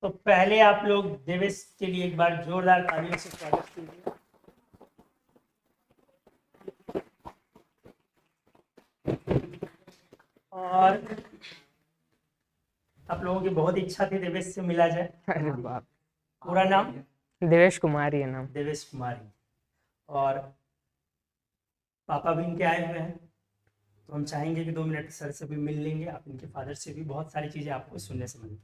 तो पहले आप लोग देवेश के लिए एक बार जोरदार तालियों से स्वागत कीजिए। और आप लोगों की बहुत इच्छा थी देवेश से मिला जाए। अरे बाप, पूरा नाम देवेश कुमार ही है नाम। देवेश कुमार। और पापा भी इनके आए हुए हैं, तो हम चाहेंगे कि 2 मिनट सर से भी मिल लेंगे, आप इनके फादर से भी बहुत सारी चीज़ें आपको सुनने से मिलेंगी।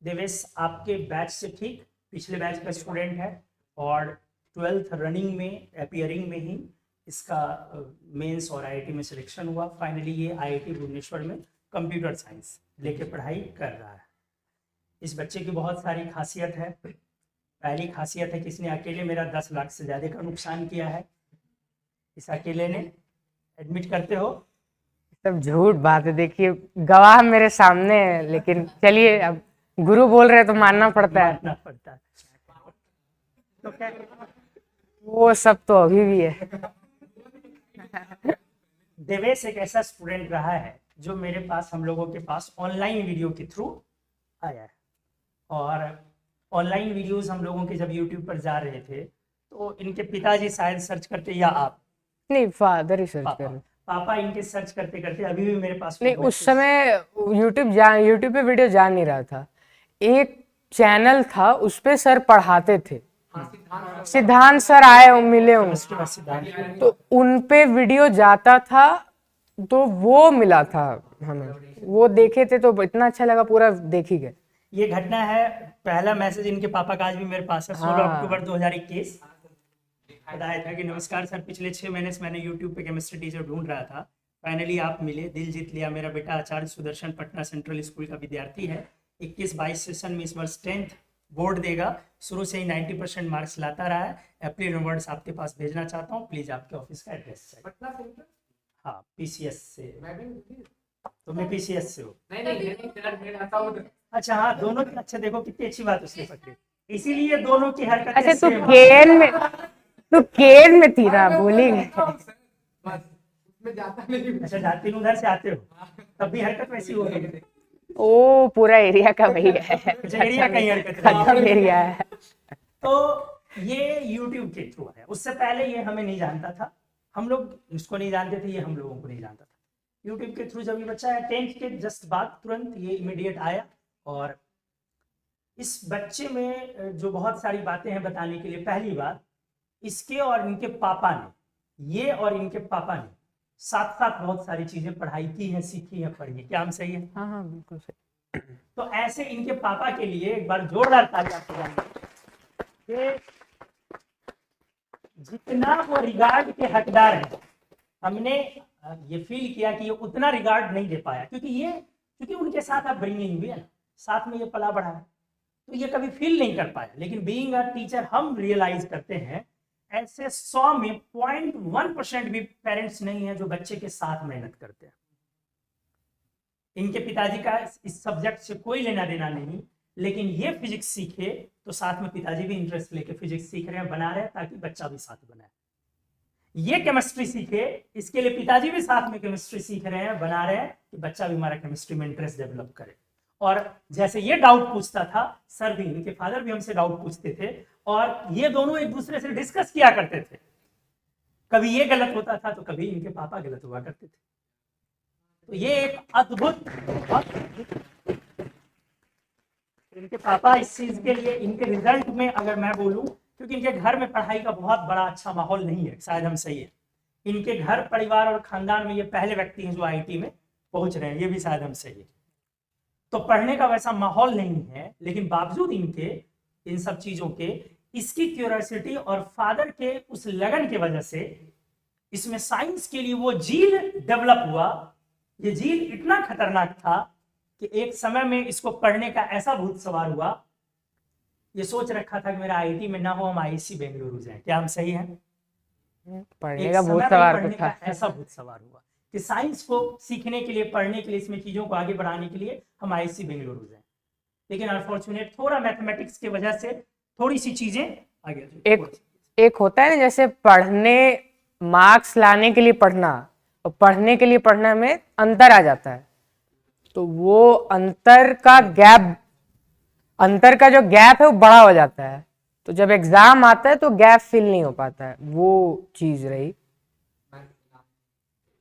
देवेश आपके बैच से ठीक पिछले बैच का स्टूडेंट है और 12th रनिंग में अपियरिंग में ही इसका मेंस और आईआईटी में सिलेक्शन हुआ। फाइनली ये आईआईटी भुवनेश्वर में कंप्यूटर साइंस लेके पढ़ाई कर रहा है। इस बच्चे की बहुत सारी खासियत है। पहली खासियत है कि इसने अकेले मेरा 10 लाख से ज़्यादा का नुकसान किया है। इस अकेले ने, एडमिट करते हो? सब झूठ बात है, देखिए गवाह मेरे सामने है, लेकिन चलिए अब गुरु बोल रहे तो मानना पड़ता है। मानना पड़ता है। तो क्या वो सब तो अभी भी है। देवेश एक ऐसा स्टूडेंट रहा है जो मेरे पास, हम लोगों के पास ऑनलाइन वीडियो के थ्रू आया है। और ऑनलाइन वीडियोस हम लोगों के जब यूट्यूब पर जा रहे थे तो इनके पिताजी शायद सर्च करते, या आप? नहीं, फादर ही सर्च पापा कर। पापा इनके सर्च करते करते अभी भी मेरे पास नहीं, उस समय यूट्यूब पे वीडियो जा नहीं रहा था। एक चैनल था, उस पे सर पढ़ाते थे। सिद्धांत सर आए मिले उसके बाद सिद्धांत तो उन पे वीडियो जाता था, तो वो मिला था हमें, वो देखे थे तो इतना अच्छा लगा, पूरा देख ही गए। ये घटना है। पहला मैसेज इनके पापा का आज भी मेरे पास है। 16 अक्टूबर 2021 बताया था कि नमस्कार सर, पिछले 6 महीने से मैंने यूट्यूब पे केमिस्ट्री टीचर ढूंढ रहा था, फाइनली आप मिले, दिल जीत लिया। मेरा बेटा आचार्य सुदर्शन पटना सेंट्रल स्कूल का विद्यार्थी है। 21-22 सेशन में इस वर्ष 10th बोर्ड देगा। शुरू से ही 90% मार्क्स लाता रहा है। एप्रिल नंबर्स आपके पास भेजना चाहता हूँ, प्लीज आपके ऑफिस का एड्रेस चाहिए। पटना सेंटर? हाँ, पीसीएस से। मैं भी तुम्हें पीसीएस से हो? नहीं सर, मैं आता हूँ। अच्छा हाँ, दोनों की। अच्छा देखो कितनी अच्छी बात उसने पकड़ी, इसीलिए दोनों की हरकतें अच्छा, तू सेम। केन में थी ना, भूली गई। बस उसमें जाता नहीं। अच्छा, जाती हूँ, उधर से आते हो, तब भी हरकत वैसी हो गई। ओ पूरा एरिया का वही है। अच्छा, एरिया का ही हरकत है। खत्म एरिया है। तो ये यूट्यूब के थ्रू है। उससे पहले ये हमें नहीं जानता था, हम लोग इसको नहीं जानते थे, ये हम लोगों को नहीं जानता था। यूट्यूब के थ्रू जब ये बच्चा है 10th के जस्ट बाद तुरंत ये इमीडिएट आया। और इस बच्चे में जो बहुत सारी बातें हैं बताने के लिए, पहली बात, इसके और इनके पापा ने, ये और इनके पापा ने साथ साथ बहुत सारी चीजें पढ़ाई की हैं, सीखी हैं, पढ़ी है। क्या हम सही है? हाँ हाँ, बिल्कुल सही। तो ऐसे इनके पापा के लिए एक बार जोरदार ताली आपको कि जितना वो रिगार्ड के हकदार हैं, हमने ये फील किया कि ये उतना रिगार्ड नहीं दे पाया, क्योंकि उनके साथ आप ब्रिंगिंग हुई है ना, साथ में ये पला बढ़ा है, तो ये कभी फील नहीं कर पाया। लेकिन बीइंग अ टीचर हम रियलाइज करते हैं ऐसे 100 में 0.1% भी पेरेंट्स नहीं है जो बच्चे के साथ मेहनत करते हैं। इनके पिताजी का इस सब्जेक्ट से कोई लेना देना नहीं, लेकिन ये फिजिक्स सीखे तो साथ में पिताजी भी इंटरेस्ट लेके फिजिक्स सीख रहे हैं, बना रहे हैं, ताकि बच्चा भी साथ बनाए। ये केमिस्ट्री सीखे, इसके लिए पिताजी भी साथ में केमिस्ट्री सीख रहे हैं, बना रहे हैं कि बच्चा भी हमारा केमिस्ट्री में इंटरेस्ट डेवलप करे। और जैसे ये डाउट पूछता था, सर भी, इनके फादर भी हमसे डाउट पूछते थे, और ये दोनों एक दूसरे से डिस्कस किया करते थे। कभी ये गलत होता था तो कभी इनके पापा गलत हुआ करते थे। तो ये एक अद्भुत, इनके पापा इस चीज के लिए, इनके रिजल्ट में अगर मैं बोलूं, क्योंकि इनके घर में पढ़ाई का बहुत बड़ा अच्छा माहौल नहीं है, शायद हम सही है। इनके घर परिवार और खानदान में ये पहले व्यक्ति हैं जो आईआईटी में पहुंच रहे हैं, ये भी शायद हम सही है। तो पढ़ने का वैसा माहौल नहीं है, लेकिन बावजूद इनके इन सब चीजों के, इसकी क्यूरियोसिटी और फादर के उस लगन की वजह से इसमें साइंस के लिए वो जील डेवलप हुआ। ये जील इतना खतरनाक था कि एक समय में इसको पढ़ने का ऐसा भूत सवार हुआ, ये सोच रखा था कि मेरा आईआईटी में ना हो, हम आईआईसी बेंगलुरु जाएं। क्या हम सही हैं? पढ़ने का भूत सवार पढ़ने था। का ऐसा भूत सवार हुआ कि साइंस को सीखने के लिए, पढ़ने के लिए, इसमें चीजों को आगे बढ़ाने के लिए हम आईआईसी बेंगलुरु जाएं। लेकिन अनफॉर्चुनेट थोड़ा मैथमेटिक्स की वजह से थोड़ी सी चीजें आगे। एक होता है ना, जैसे पढ़ने, मार्क्स लाने के लिए पढ़ना और पढ़ने के लिए पढ़ना में अंतर आ जाता है, तो वो अंतर का गैप अंतर का जो गैप है वो बड़ा हो जाता है, तो जब एग्जाम आता है तो गैप फिल नहीं हो पाता है, वो चीज रही।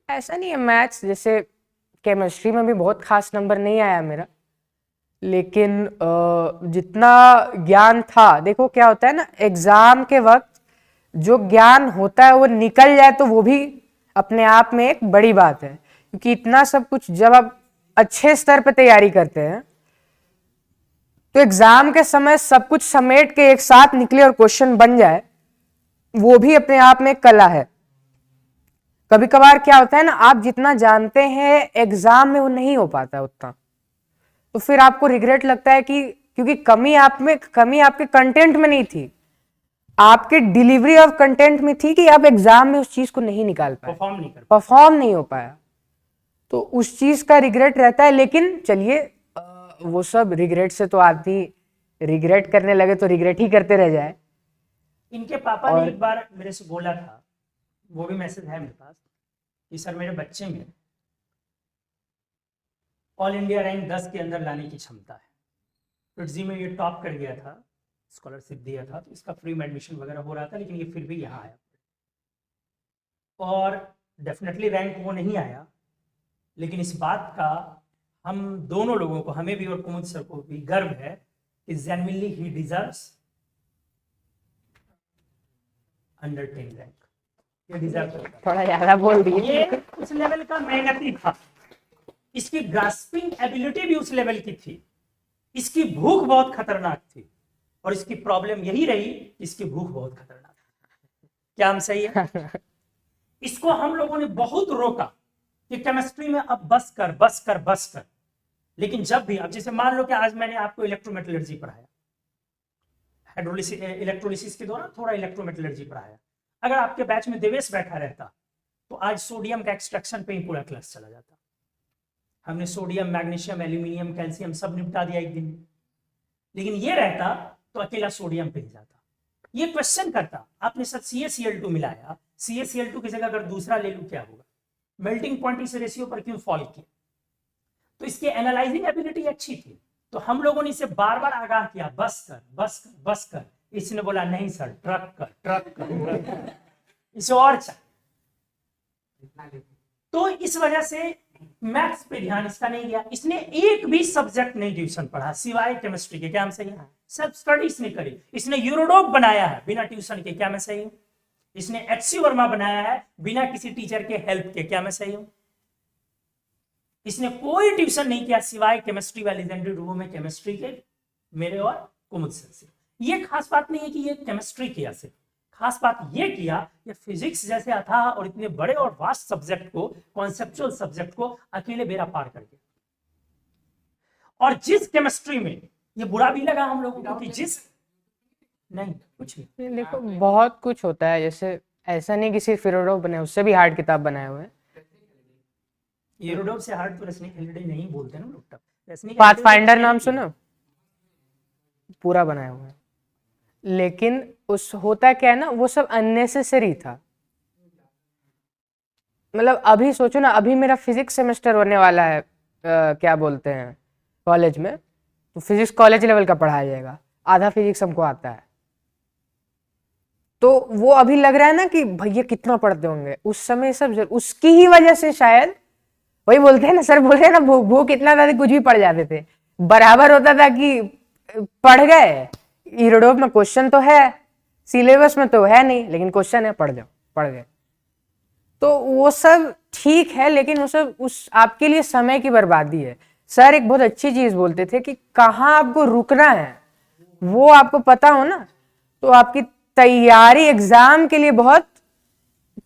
ऐसा नहीं है, मैथ्स जैसे केमिस्ट्री में भी बहुत खास नंबर नहीं आया मेरा, लेकिन जितना ज्ञान था, देखो क्या होता है ना, एग्जाम के वक्त जो ज्ञान होता है वो निकल जाए तो वो भी अपने आप में एक बड़ी बात है, क्योंकि इतना सब कुछ जब आप अच्छे स्तर पे तैयारी करते हैं तो एग्जाम के समय सब कुछ समेट के एक साथ निकले और क्वेश्चन बन जाए, वो भी अपने आप में एक कला है। कभी कभार क्या होता है ना, आप जितना जानते हैं एग्जाम में वो नहीं हो पाता उतना, तो फिर आपको रिग्रेट लगता है कि क्योंकि कमी आपके कंटेंट में नहीं थी, आपके डिलीवरी ऑफ कंटेंट में थी कि आप एग्जाम में उस चीज को नहीं निकाल पाए, परफॉर्म नहीं हो पाया, तो उस चीज का रिग्रेट रहता है। लेकिन चलिए वो सब रिग्रेट से तो आदमी रिग्रेट करने लगे तो रिग्रेट ही करते रह जाए। इनके पापा ने एक बार मेरे से बोला था, वो भी मैसेज है मेरे पास, कि सर मेरे बच्चे में ऑल इंडिया रैंक 10 के अंदर लाने की क्षमता है, पिट्जी में ये टॉप कर गया था, स्कॉलरशिप दिया था, तो इसका फ्री में एडमिशन वगैरह हो रहा था, लेकिन ये फिर भी यहाँ आया और डेफिनेटली रैंक वो नहीं आया। लेकिन इस बात का हम दोनों लोगों को, हमें भी और कुमुद सर को भी गर्व है कि जेन्युइनली ही डिजर्व्स अंडर 10 रैंक, ये डिजर्व करता है। थोड़ा ज्यादा बोल दिए। ये उस लेवल का मेहनती था, इसकी ग्रास्पिंग एबिलिटी भी उस लेवल की थी, इसकी भूख बहुत खतरनाक थी, और इसकी प्रॉब्लम यही रही, इसकी भूख बहुत खतरनाक थी। क्या हम सही है? इसको हम लोगों ने बहुत रोका कि केमिस्ट्री में अब बस कर बस कर बस कर, लेकिन जब भी, अब जैसे मान लो कि आज मैंने आपको इलेक्ट्रोमेटलर्जी पढ़ाया, हाइड्रोलिसिस इलेक्ट्रोलिसिस के दौरान थोड़ा इलेक्ट्रोमेटलर्जी पढ़ाया, अगर आपके बैच में देवेश बैठा रहता तो आज सोडियम का एक्सट्रैक्शन पे ही पूरा क्लास चला जाता। हमने सोडियम, मैग्नीशियम, एल्यूमिनियम, कैल्शियम सब निपटा दिया एक दिन में, लेकिन ये रहता तो अकेला सोडियम पे ही जाता। ये क्वेश्चन करता, आपने सर CaCl2 मिलाया, CaCl2 की जगह अगर दूसरा ले लूं क्या होगा, मेल्टिंग पॉइंट इस रेशियो पर क्यों फॉल किया? तो इसकी एनालाइजिंग एबिलिटी अच्छी थी, तो हम लोगों ने इसे बार बार आगाह किया, बस कर बस कर बस कर। इसने बोला नहीं सर, ट्रक कर ट्रक कर, ट्रक कर। इसे और चाहिए, तो इस वजह से मैथ्स पे ध्यान इसका नहीं गया। इसने एक भी सब्जेक्ट नहीं ट्यूशन पढ़ा सिवाय केमिस्ट्री के, क्या हम सही है? सेल्फ स्टडी इसने करी। इसने यूरोडोप बनाया है बिना ट्यूशन के, क्या मैं सही हूं? इसने HC वर्मा बनाया है बिना किसी टीचर के हेल्प के, क्या मैं सही हूं? इसने कोई ट्यूशन नहीं किया सिवाय केमिस्ट्री वाले लेजेंडरी रूम में केमिस्ट्री के, मेरे और कुमुद सर से। ये खास बात नहीं है कि ये केमिस्ट्री किया सिर्फ, खास बात ये किया ये फिजिक्स जैसे अथाह और इतने बड़े और वास्ट सब्जेक्ट को, कॉन्सेप्चुअल सब्जेक्ट को अकेले बेड़ा पार कर गया। और जिस केमिस्ट्री में, ये बुरा भी लगा हम लोगों को कि जिस, नहीं कुछ नहीं, देखो बहुत कुछ होता है, जैसे ऐसा नहीं कि सिर्फ यूरोडोप बने, उससे भी हार्ड किताब बनाए हुए हैं। यूरोडोप से हार्ड तो रेसनिक हेलिडे नहीं बोलते ना लोग, पाथफाइंडर नाम सुनो, पूरा बनाया हुआ है, लेकिन उस होता क्या है ना, वो सब अननेसेसरी था। मतलब अभी सोचो ना, अभी मेरा फिजिक्स सेमेस्टर होने वाला है, क्या बोलते हैं कॉलेज में, तो फिजिक्स कॉलेज लेवल का पढ़ाया जाएगा, आधा फिजिक्स हमको आता है, तो वो अभी लग रहा है ना कि भैया कितना पढ़ते होंगे, उस समय सब उसकी ही वजह से शायद, वही बोलते हैं ना, सर बोल रहे हैं ना, भूख इतना था कुछ भी पढ़ जाते थे, बराबर होता था कि पढ़ गए, यूरोडोप में क्वेश्चन तो है, सिलेबस में तो है नहीं, लेकिन क्वेश्चन है, पढ़ जाओ, पढ़ गए। तो वो सब ठीक है, लेकिन वो सब उस आपके लिए समय की बर्बादी है। सर एक बहुत अच्छी चीज बोलते थे कि कहाँ आपको रुकना है वो आपको पता हो ना, तो आपकी तैयारी एग्जाम के लिए बहुत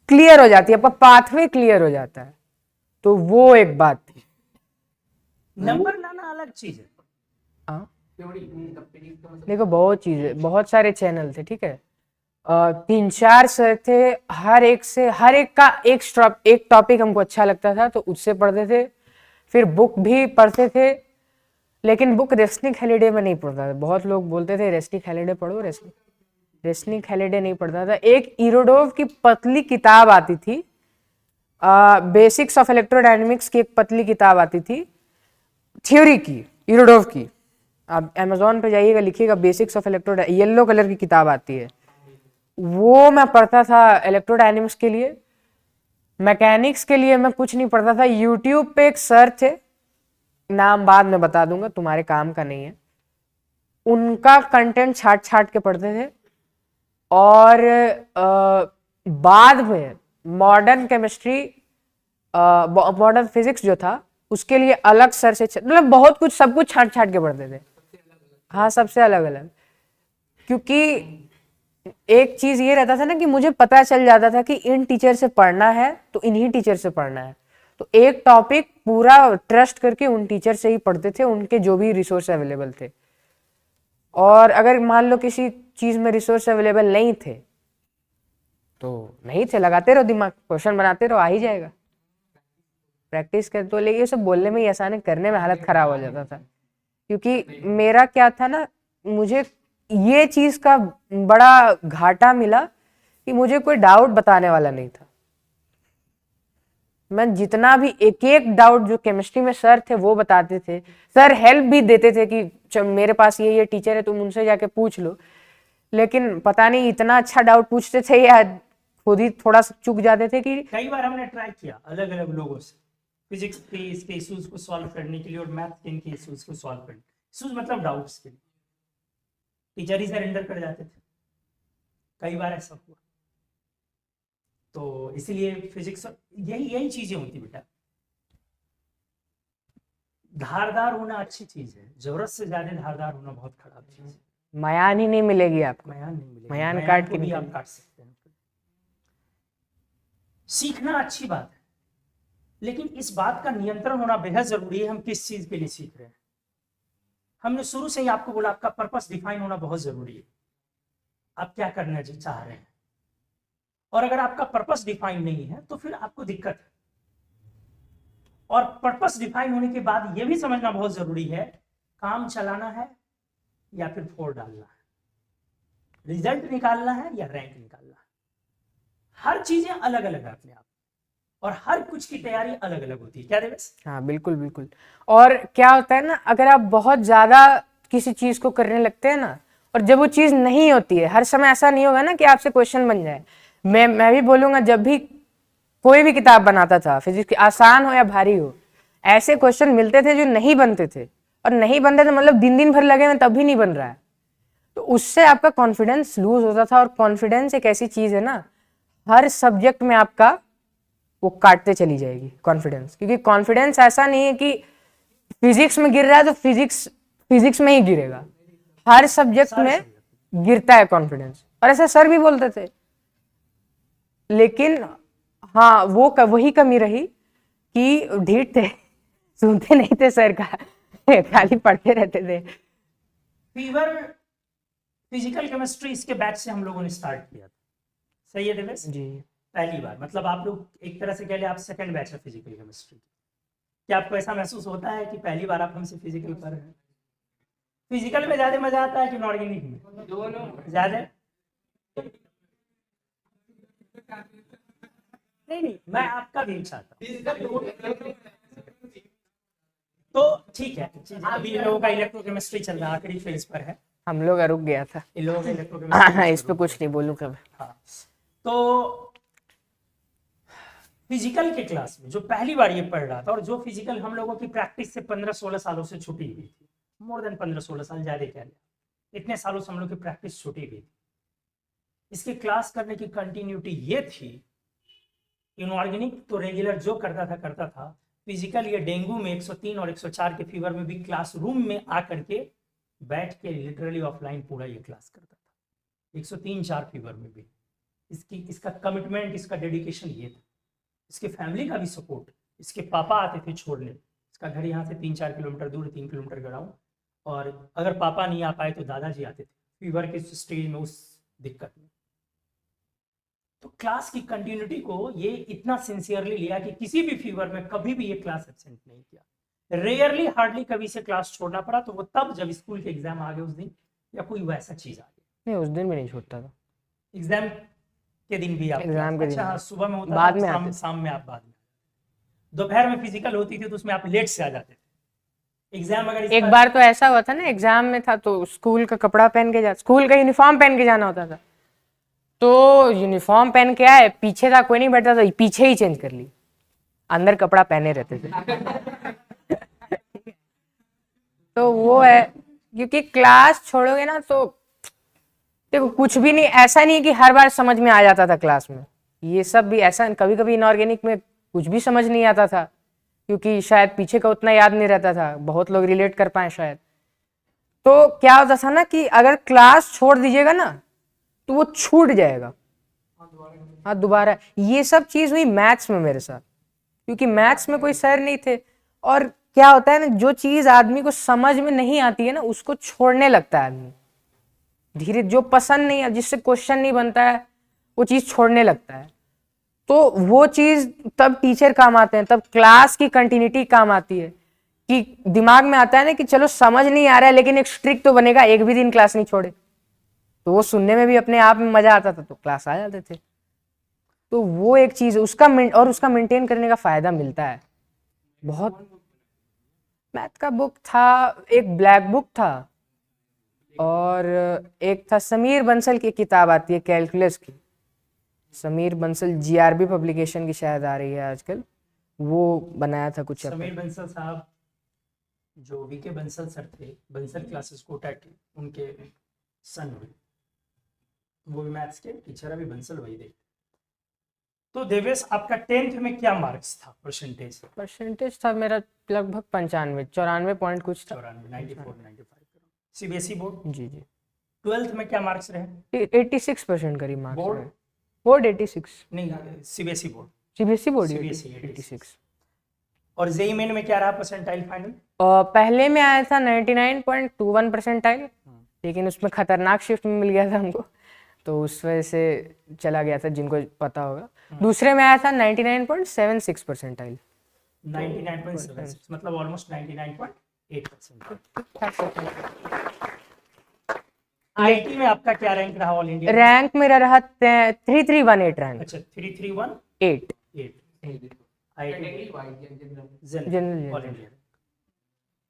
क्लियर हो जाती है, आपका पाथवे क्लियर हो जाता है। तो वो एक बात थी। नंबर लाना अलग चीज है। हाँ देखो बहुत चीज है, बहुत सारे चैनल थे, ठीक है, 3-4 सर थे, हर एक का एक टॉपिक हमको अच्छा लगता था तो उससे पढ़ते थे, फिर बुक भी पढ़ते थे, लेकिन बुक रेसनिक हेलिडे में नहीं पढ़ता था। बहुत लोग बोलते थे रेसनिक हेलिडे पढ़ो, रेसनिक हेलिडे नहीं पढ़ता था। एक ईरोडोव की पतली किताब आती थी, बेसिक्स ऑफ इलेक्ट्रोडायनेमिक्स की एक पतली किताब आती थी, थ्योरी की, ईरोडोव की, आप अमेजोन पे जाइएगा, लिखिएगा basics of electro, yellow colour की किताब आती है, वो मैं पढ़ता था इलेक्ट्रोडायनेमिक्स के लिए। मैकेनिक्स के लिए मैं कुछ नहीं पढ़ता था। यूट्यूब पे एक सर थे, नाम बाद में बता दूंगा, तुम्हारे काम का नहीं है, उनका कंटेंट छाट छाट के पढ़ते थे। और बाद में मॉडर्न केमिस्ट्री, मॉडर्न फिजिक्स जो था उसके लिए अलग सर से, मतलब बहुत कुछ, सब कुछ छाट छाट के पढ़ते थे। हाँ, सबसे अलग अलग, क्योंकि एक चीज ये रहता था ना कि मुझे पता चल जाता था कि इन टीचर से पढ़ना है तो इन्हीं टीचर से पढ़ना है, तो एक टॉपिक पूरा ट्रस्ट करके उन टीचर से ही पढ़ते थे, उनके जो भी रिसोर्स अवेलेबल थे। और अगर मान लो किसी चीज में रिसोर्स अवेलेबल नहीं थे तो नहीं थे, लगाते रहो दिमाग, क्वेश्चन बनाते रहो, आ ही जाएगा, प्रैक्टिस कर। तो लेकिन ये सब बोलने में ही आसान है, करने में हालत खराब हो जाता था। क्योंकि मेरा क्या था ना, मुझे ये चीज का बड़ा घाटा मिला कि मुझे कोई डाउट बताने वाला नहीं था। मैं जितना भी एक एक डाउट जो केमिस्ट्री में सर थे वो बताते थे, सर हेल्प भी देते थे कि मेरे पास ये टीचर है, तुम उनसे जाके पूछ लो, लेकिन पता नहीं इतना अच्छा डाउट पूछते थे या खुद ही थोड़ा सा चूक जाते थे कि कई बार हमने ट्राई किया अलग अलग लोगों से फिजिक्स के इसके इश्यूज को सॉल्व करने के लिए और मैथ के इनके इश्यूज को सॉल्व करने, इश्यूज मतलब डाउट्स के लिए, टीचर ही सरेंडर कर जाते थे। कई बार ऐसा हुआ। तो इसीलिए फिजिक्स यही चीजें होती बेटा। धारदार होना अच्छी चीज है, जरूरत से ज्यादा धारदार होना बहुत खराब चीज है। मयान ही नहीं मिलेगी आपको, मयान नहीं मिलेगी, मयान काट के भी निकल आप काट सकते हैं। सीखना अच्छी बात है, लेकिन इस बात का नियंत्रण होना बेहद जरूरी है, हम किस चीज के लिए सीख रहे हैं। हमने शुरू से ही आपको बोला आपका पर्पस डिफाइन होना बहुत जरूरी है, आप क्या करना चाह रहे हैं। और अगर आपका पर्पस डिफाइन नहीं है तो फिर आपको दिक्कत है। और पर्पस डिफाइन होने के बाद यह भी समझना बहुत जरूरी है, काम चलाना है या फिर फोड़ डालना है, रिजल्ट निकालना है या रैंक निकालना है। हर चीजें अलग अलग है अपने आप, और हर कुछ की तैयारी अलग अलग होती है। क्या देवेश? हाँ बिल्कुल बिल्कुल। और क्या होता है ना, अगर आप बहुत ज्यादा किसी चीज को करने लगते हैं ना, और जब वो चीज नहीं होती है, हर समय ऐसा नहीं होगा ना कि आपसे क्वेश्चन बन जाए। मैं भी बोलूंगा, जब भी कोई भी किताब बनाता था फिजिक्स की, आसान हो या भारी हो, ऐसे क्वेश्चन मिलते थे जो नहीं बनते थे, और नहीं बनते थे मतलब दिन दिन भर लगे हैं तब भी नहीं बन रहा है, तो उससे आपका कॉन्फिडेंस लूज होता था। और कॉन्फिडेंस एक ऐसी चीज है ना, हर सब्जेक्ट में आपका वो काटते चली जाएगी कॉन्फिडेंस। क्योंकि कॉन्फिडेंस ऐसा नहीं है कि फिजिक्स में गिर रहा है तो फिजिक्स में ही गिरेगा, हर सब्जेक्ट में गिरता है कॉन्फिडेंस। और ऐसा सर भी बोलते थे, लेकिन हाँ वो वही कमी रही कि ढीठ थे, सुनते नहीं थे सर का, खाली पढ़ते रहते थे। फीवर फिजिकल केमिस्ट्री इसके बैच से हम लोगों ने स्टार्ट किया था, सही है देवेश जी? पहली बार, मतलब आप लोग एक तरह से कह ले आप सेकंड बैच है फिजिकल केमिस्ट्री। क्या आपको ऐसा महसूस होता है कि पहली बार आप हमसे फिजिकल कर रहे हैं? फिजिकल में ज्यादा मजा आता है कि इनऑर्गेनिक में? दोनों ज्यादा? नहीं, मैं आपका भी चाहता हूँ। तो ठीक है, अभी इन लोगों का इलेक्ट्रोकेमिस्ट्री चल रहा है, आखिरी फेज पर है। हम लोग रुक गया था, इन लोगों का इलेक्ट्रोकेमिस्ट्री हाँ, इस पे कुछ नहीं बोलूँ कब। हाँ, तो फिजिकल के क्लास में जो पहली बार ये पढ़ रहा था, और जो फिजिकल हम लोगों की प्रैक्टिस से 15-16 सालों से छुटी हुई थी, मोर देन 15-16 साल, ज्यादा कह लिया, इतने सालों से हम लोग की प्रैक्टिस छुटी हुई थी। इसके क्लास करने की कंटिन्यूटी ये थी, इनऑर्गेनिक तो रेगुलर जो करता था, फिजिकल ये डेंगू में 103 और 104 के फीवर में भी क्लासरूम में आकर के बैठ के लिटरली ऑफलाइन पूरा ये क्लास करता था, 103-4 फीवर में भी। इसका कमिटमेंट, इसका डेडिकेशन ये था। इसके फैमिली का भी सपोर्ट, इसके पापा आते थे छोड़ने, इसका घर यहाँ से 3-4 किलोमीटर दूर, 3 किलोमीटर ग्राउंड, और अगर पापा नहीं आ पाए तो दादाजी आते थे फीवर के स्टेज में, उस दिक्कत में। तो क्लास की कंटिन्यूटी को ये इतना सिंसियरली लिया कि किसी भी फीवर में कभी भी ये क्लास एब्सेंट नहीं किया। रेयरली, हार्डली कभी से क्लास छोड़ना पड़ा तो वो तब जब स्कूल के एग्जाम आ गए उस दिन, या कोई वैसा चीज आ गई। नहीं, उस दिन भी नहीं छोड़ता था, एग्जाम के दिन भी आप? एग्जाम के दिन? अच्छा, सुबह में होता बाद था, में शाम में आप बाद में। दोपहर में फिजिकल होती थी तो उसमें आप लेट से आ जाते थे, एग्जाम अगर एक इसका बार तो ऐसा हुआ था ना, एग्जाम में था तो स्कूल का कपड़ा पहन के स्कूल का यूनिफॉर्म पहन के जाना होता था, तो यूनिफॉर्म पहन के आए, पीछे था कोई नहीं बैठा था, पीछे ही चेंज कर ली, अंदर कपड़ा पहने रहते थे। तो वो है, क्योंकि क्लास छोड़ोगे ना तो देखो कुछ भी नहीं, ऐसा नहीं है कि हर बार समझ में आ जाता था क्लास में, ये सब भी ऐसा, कभी कभी इनऑर्गेनिक में कुछ भी समझ नहीं आता था, क्योंकि शायद पीछे का उतना याद नहीं रहता था, बहुत लोग रिलेट कर पाए शायद। तो क्या होता था ना कि अगर क्लास छोड़ दीजिएगा ना तो वो छूट जाएगा। हाँ दोबारा, ये सब चीज हुई मैथ्स में मेरे साथ, क्योंकि मैथ्स में कोई सर नहीं थे, और क्या होता है ना, जो चीज आदमी को समझ में नहीं आती है ना उसको छोड़ने लगता है आदमी धीरे, जो पसंद नहीं है, जिससे क्वेश्चन नहीं बनता है, वो चीज छोड़ने लगता है। तो वो चीज तब टीचर काम आते हैं, तब क्लास की कंटिन्यूटी काम आती है, कि दिमाग में आता है ना कि चलो समझ नहीं आ रहा है लेकिन एक स्ट्रिक्ट तो बनेगा, एक भी दिन क्लास नहीं छोड़े, तो वो सुनने में भी अपने आप में मजा आता था, तो क्लास आ जाते थे। तो वो एक चीज, उसका उसका मेंटेन करने का फायदा मिलता है बहुत। मैथ का बुक था, एक ब्लैक बुक था, और एक था समीर बंसल की किताब आती है कैलकुलस की, समीर बंसल जीआरबी पब्लिकेशन की शायद आ रही है आजकल, वो बनाया था कुछ समीर बंसल साहब जो वीके बंसल सर थे, बंसल क्लासेस कोटा के, उनके सन हुए, वो भी मैथ्स के टीचर, अभी बंसल वही देखते। तो देवेश आपका 10th में क्या मार्क्स था, परसेंटेज था मेरा लगभग 94 पॉइंट कुछ था, 94 95 सीबीएसई बोर्ड। जी जी। 12th में क्या मार्क्स रहे? 86% करीब मार्क्स बोर्ड? रहे। बोर्ड 86 नहीं, CBSE board. CBSE board CBSE 86। और जेईई मेन में क्या रहा परसेंटाइल फाइनल? पहले में आया था 99.21 परसेंटाइल, लेकिन उसमें खतरनाक शिफ्ट में मिल गया था हमको, तो उस वजह से चला गया था, जिनको पता होगा। दूसरे में आया था 99.76 परसेंटाइल, 99.76 मतलब ऑलमोस्ट 99.8%। आईटी में आपका क्या रैंक रहा ऑल इंडिया? रैंक मेरा रहा 3318 रैंक। अच्छा 3318 IIT general all India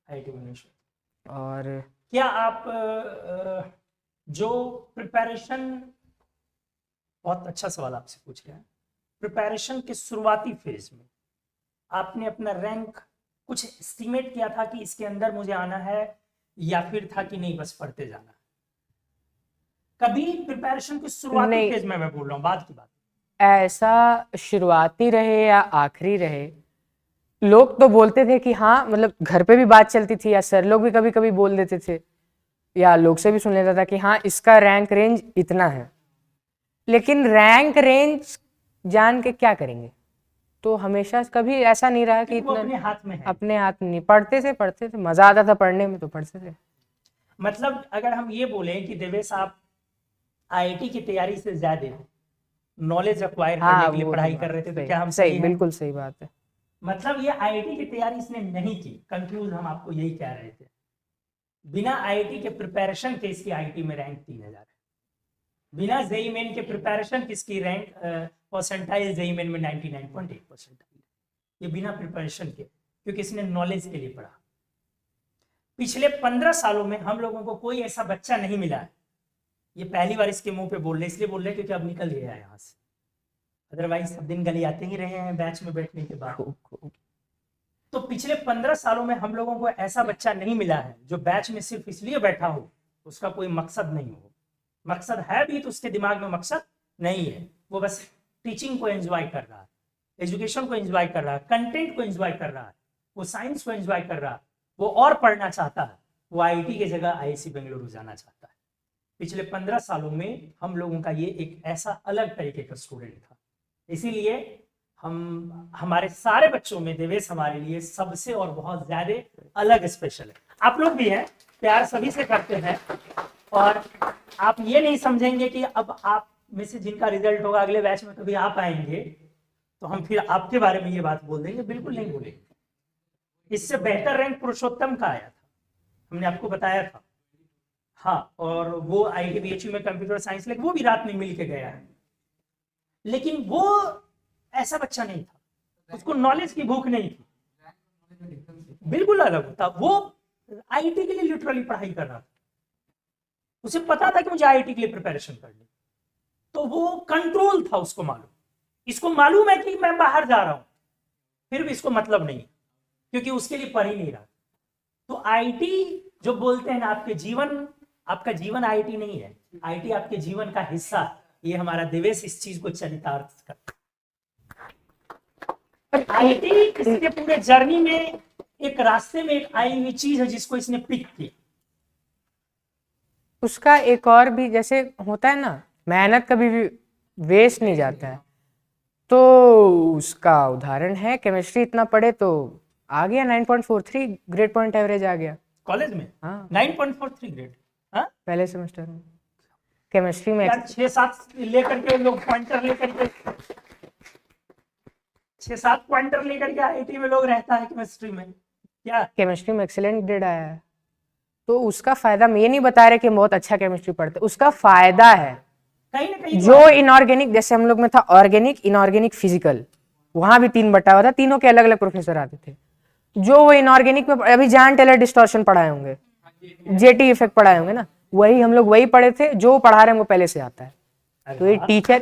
IIT Bhubaneswar. और क्या आप जो प्रिपरेशन, बहुत अच्छा सवाल आपसे पूछ रहे हैं, प्रिपरेशन के शुरुआती फेज में आपने अपना रैंक कुछ एस्टिमेट किया था कि इसके अंदर मुझे आना है, या फिर था कि नहीं बस पढ़ते जाना? कभी प्रिपरेशन के शुरुआती फेज में मैं बोल रहा हूँ, बाद की बात, ऐसा शुरुआती रहे या आखिरी रहे, लोग तो बोलते थे कि हाँ, मतलब घर पे भी बात चलती थी, या सर लोग भी कभी कभी बोल देते थे, या लोग से भी सुन लेता था कि हाँ इसका रैंक रेंज इतना है, लेकिन रैंक रेंज जान के क्या करेंगे? तो हमेशा कभी ऐसा नहीं रहा कि इतना अपने हाथ में है। अपने हाथ में नहीं, पढ़ते थे, मजा आता था पढ़ने में तो पढ़ते थे। मतलब अगर हम ये बोले कि देवेश आप आईआईटी की तैयारी से ज्यादा नॉलेज एक्वायर करने के लिए पढ़ाई कर रहे थे, तो क्या हम सही, बिल्कुल सही बात है। मतलब ये आईआईटी की तैयारी इसने नहीं की, कंफ्यूज हम आपको यही कह रहे थे। बिना आईआईटी के प्रिपरेशन के इसकी आईआईटी में रैंक 3000 है। बिना जेईई मेन के प्रिपरेशन किसकी रैंक परसेंटाइल जेईई मेन में 99.8 परसेंटाइल, ये बिना प्रिपरेशन के, क्योंकि इसने नॉलेज के लिए पढ़ा। पिछले 15 सालों में हम लोगों को कोई ऐसा बच्चा नहीं मिला है, ये पहली बार इसके मुंह पे बोल रहे, इसलिए बोल रहे क्योंकि अब निकल गया है यहाँ से, अदरवाइज सब दिन गली आते ही रहे हैं बैच में बैठने के बाद। तो पिछले 15 सालों में हम लोगों को ऐसा बच्चा नहीं मिला है जो बैच में सिर्फ इसलिए बैठा हो, उसका कोई मकसद नहीं हो। मकसद है भी तो उसके दिमाग में मकसद नहीं है, वो बस टीचिंग को एंजॉय कर रहा है, एजुकेशन को एंजॉय कर रहा है, कंटेंट को एंजॉय कर रहा है, वो साइंस को एंजॉय कर रहा है, वो और पढ़ना चाहता है, वो आईआईटी की जगह आईआईसी बेंगलुरु जाना चाहता है। पिछले 15 सालों में हम लोगों का ये एक ऐसा अलग तरीके का स्टूडेंट था, इसीलिए हम हमारे सारे बच्चों में देवेश हमारे लिए सबसे और बहुत ज्यादा अलग स्पेशल है। आप लोग भी हैं, प्यार सभी से करते हैं, और आप ये नहीं समझेंगे कि अब आप में से जिनका रिजल्ट होगा अगले बैच में कभी आप आएंगे तो हम फिर आपके बारे में ये बात बोल देंगे, बिल्कुल नहीं बोलेंगे। इससे बेहतर रैंक पुरुषोत्तम का आया था, हमने आपको बताया था। हाँ, और वो आईआईटी में कंप्यूटर साइंस लेके वो भी रात में मिल के गया है, लेकिन वो ऐसा बच्चा नहीं था, उसको नॉलेज की भूख नहीं थी, बिल्कुल अलग होता। वो आईआईटी के लिए लिटरली पढ़ाई कर रहा था, उसे पता था कि मुझे आईआईटी के लिए प्रिपरेशन करनी, तो वो कंट्रोल था, उसको मालूम, इसको मालूम है कि मैं बाहर जा रहा हूं, फिर भी इसको मतलब नहीं है, क्योंकि उसके लिए पढ़ ही नहीं रहा। तो आईआईटी जो बोलते हैं ना, आपका जीवन आईआईटी नहीं है, आईआईटी आपके जीवन का हिस्सा है। ये हमारा दिवेश इस चीज को चरितार्थ करता है। आईआईटी इसके पूरे जर्नी में एक रास्ते में एक आई हुई चीज है जिसको इसने पिक किया। उसका एक और भी जैसे होता है ना, मेहनत कभी भी वेस्ट नहीं जाता है, तो उसका उदाहरण है केमिस्ट्री इतना पढ़े तो आ गया 9.43 ग्रेड पॉइंट एवरेज आ गया कॉलेज में। हाँ 9.43 ग्रेड। हाँ पहले सेमेस्टर में केमिस्ट्री में। यार 6-7 लेकर के लोग पॉइंटर लेकर के 6-7 पॉइंटर लेकर के आईआईटी में लोग रहता है केमिस्ट्री में, क्या केमिस्ट्री में एक्सीलेंट ग्रेड आया है, तो उसका फायदा, मैं ये नहीं बता रहे कि बहुत अच्छा केमिस्ट्री पढ़ते, उसका फायदा है कहीं ना कहीं जो इनऑर्गेनिक, जैसे हम लोग में था ऑर्गेनिक, इनऑर्गेनिक, फिजिकल, वहां भी 3 बटा हुआ था, तीनों के अलग अलग प्रोफेसर आते थे। जो वो इनऑर्गेनिक में अभी जॉन टेलर डिस्टॉर्शन पढ़ाए होंगे, जेटी इफेक्ट पढ़ाए होंगे ना, वही हम लोग वही पढ़े थे, जो पढ़ा रहे हैं वो पहले से आता है। तो ये टीचर,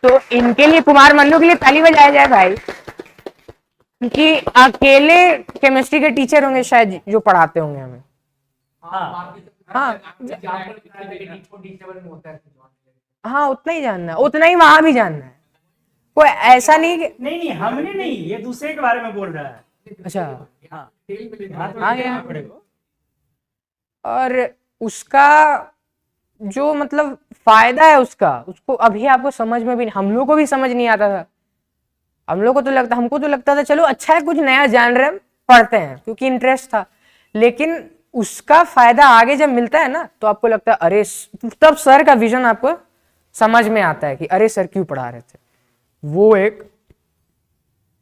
तो इनके लिए, कुमार मन्नू के लिए ताली बजाया जाए भाई, क्योंकि अकेले केमिस्ट्री के टीचर होंगे शायद जो पढ़ाते होंगे हमें। हाँ हाँ उतना ही जानना है, उतना ही वहां भी जानना है, कोई ऐसा नहीं कि नहीं हमने नहीं, ये दूसरे के बारे में बोल रहा है। अच्छा हाँ हाँ यार। और उसका जो मतलब फायदा है उसको अभी आपको समझ में भी नहीं, हम लोग को भी समझ नहीं आता था, हमको तो लगता था चलो अच्छा है, कुछ नया जान रहे हैं, पढ़ते हैं क्योंकि इंटरेस्ट था, लेकिन उसका फायदा आगे जब मिलता है ना तो आपको लगता है अरे, तब सर का विजन आपको समझ में आता है कि अरे सर क्यों पढ़ा रहे थे। वो एक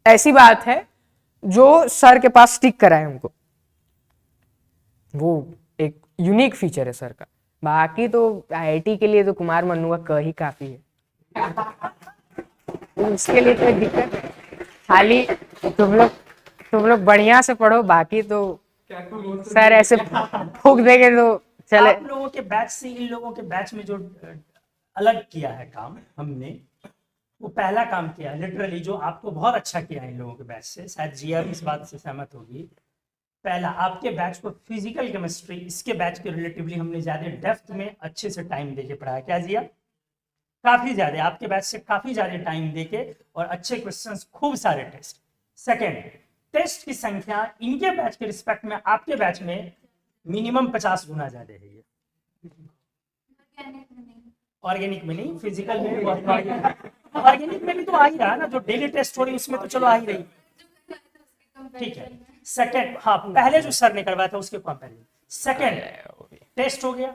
ऐसी बात है जो सर के पास स्टिक करा है हमको, वो एक यूनिक फीचर है सर का। बाकी तो आईआईटी के लिए तो कुमार मन्नू का क ही काफी है, उसके लिए कोई दिक्कत है, खाली तुम लोग बढ़िया से पढ़ो, बाकी तो सर ऐसे फूक देंगे तो चले। आप लोगों के बैच से इन लोगों के बैच में जो अलग किया है काम हमने, वो पहला काम किया लिटरली, जो आपको बहुत अच्छा किया है इन लोगों के बैच से, शायद जिया भी इस बात से सहमत होगी। पहला, आपके बैच को फिजिकल केमिस्ट्री इसके बैच के रिलेटिवली हमने ज्यादा डेप्थ में अच्छे से टाइम देके पढ़ाया। क्या जिया? काफी ज्यादा, आपके बैच से काफी ज्यादा टाइम देके, और अच्छे क्वेश्चंस, खूब सारे टेस्ट। सेकेंड, टेस्ट की संख्या इनके बैच के रिस्पेक्ट में आपके बैच में मिनिमम 50 गुना ज्यादा है। ये ऑर्गेनिक में नहीं, फिजिकल में भी बहुत, ऑर्गेनिक में भी तो आ ही रहा ना, जो डेली टेस्ट हो रही उसमें तो चलो आ ही रही, ठीक है। सेकेंड, हाँ पहले जो सर ने करवाया था उसके कंपैरिजन, सेकेंड टेस्ट हो गया।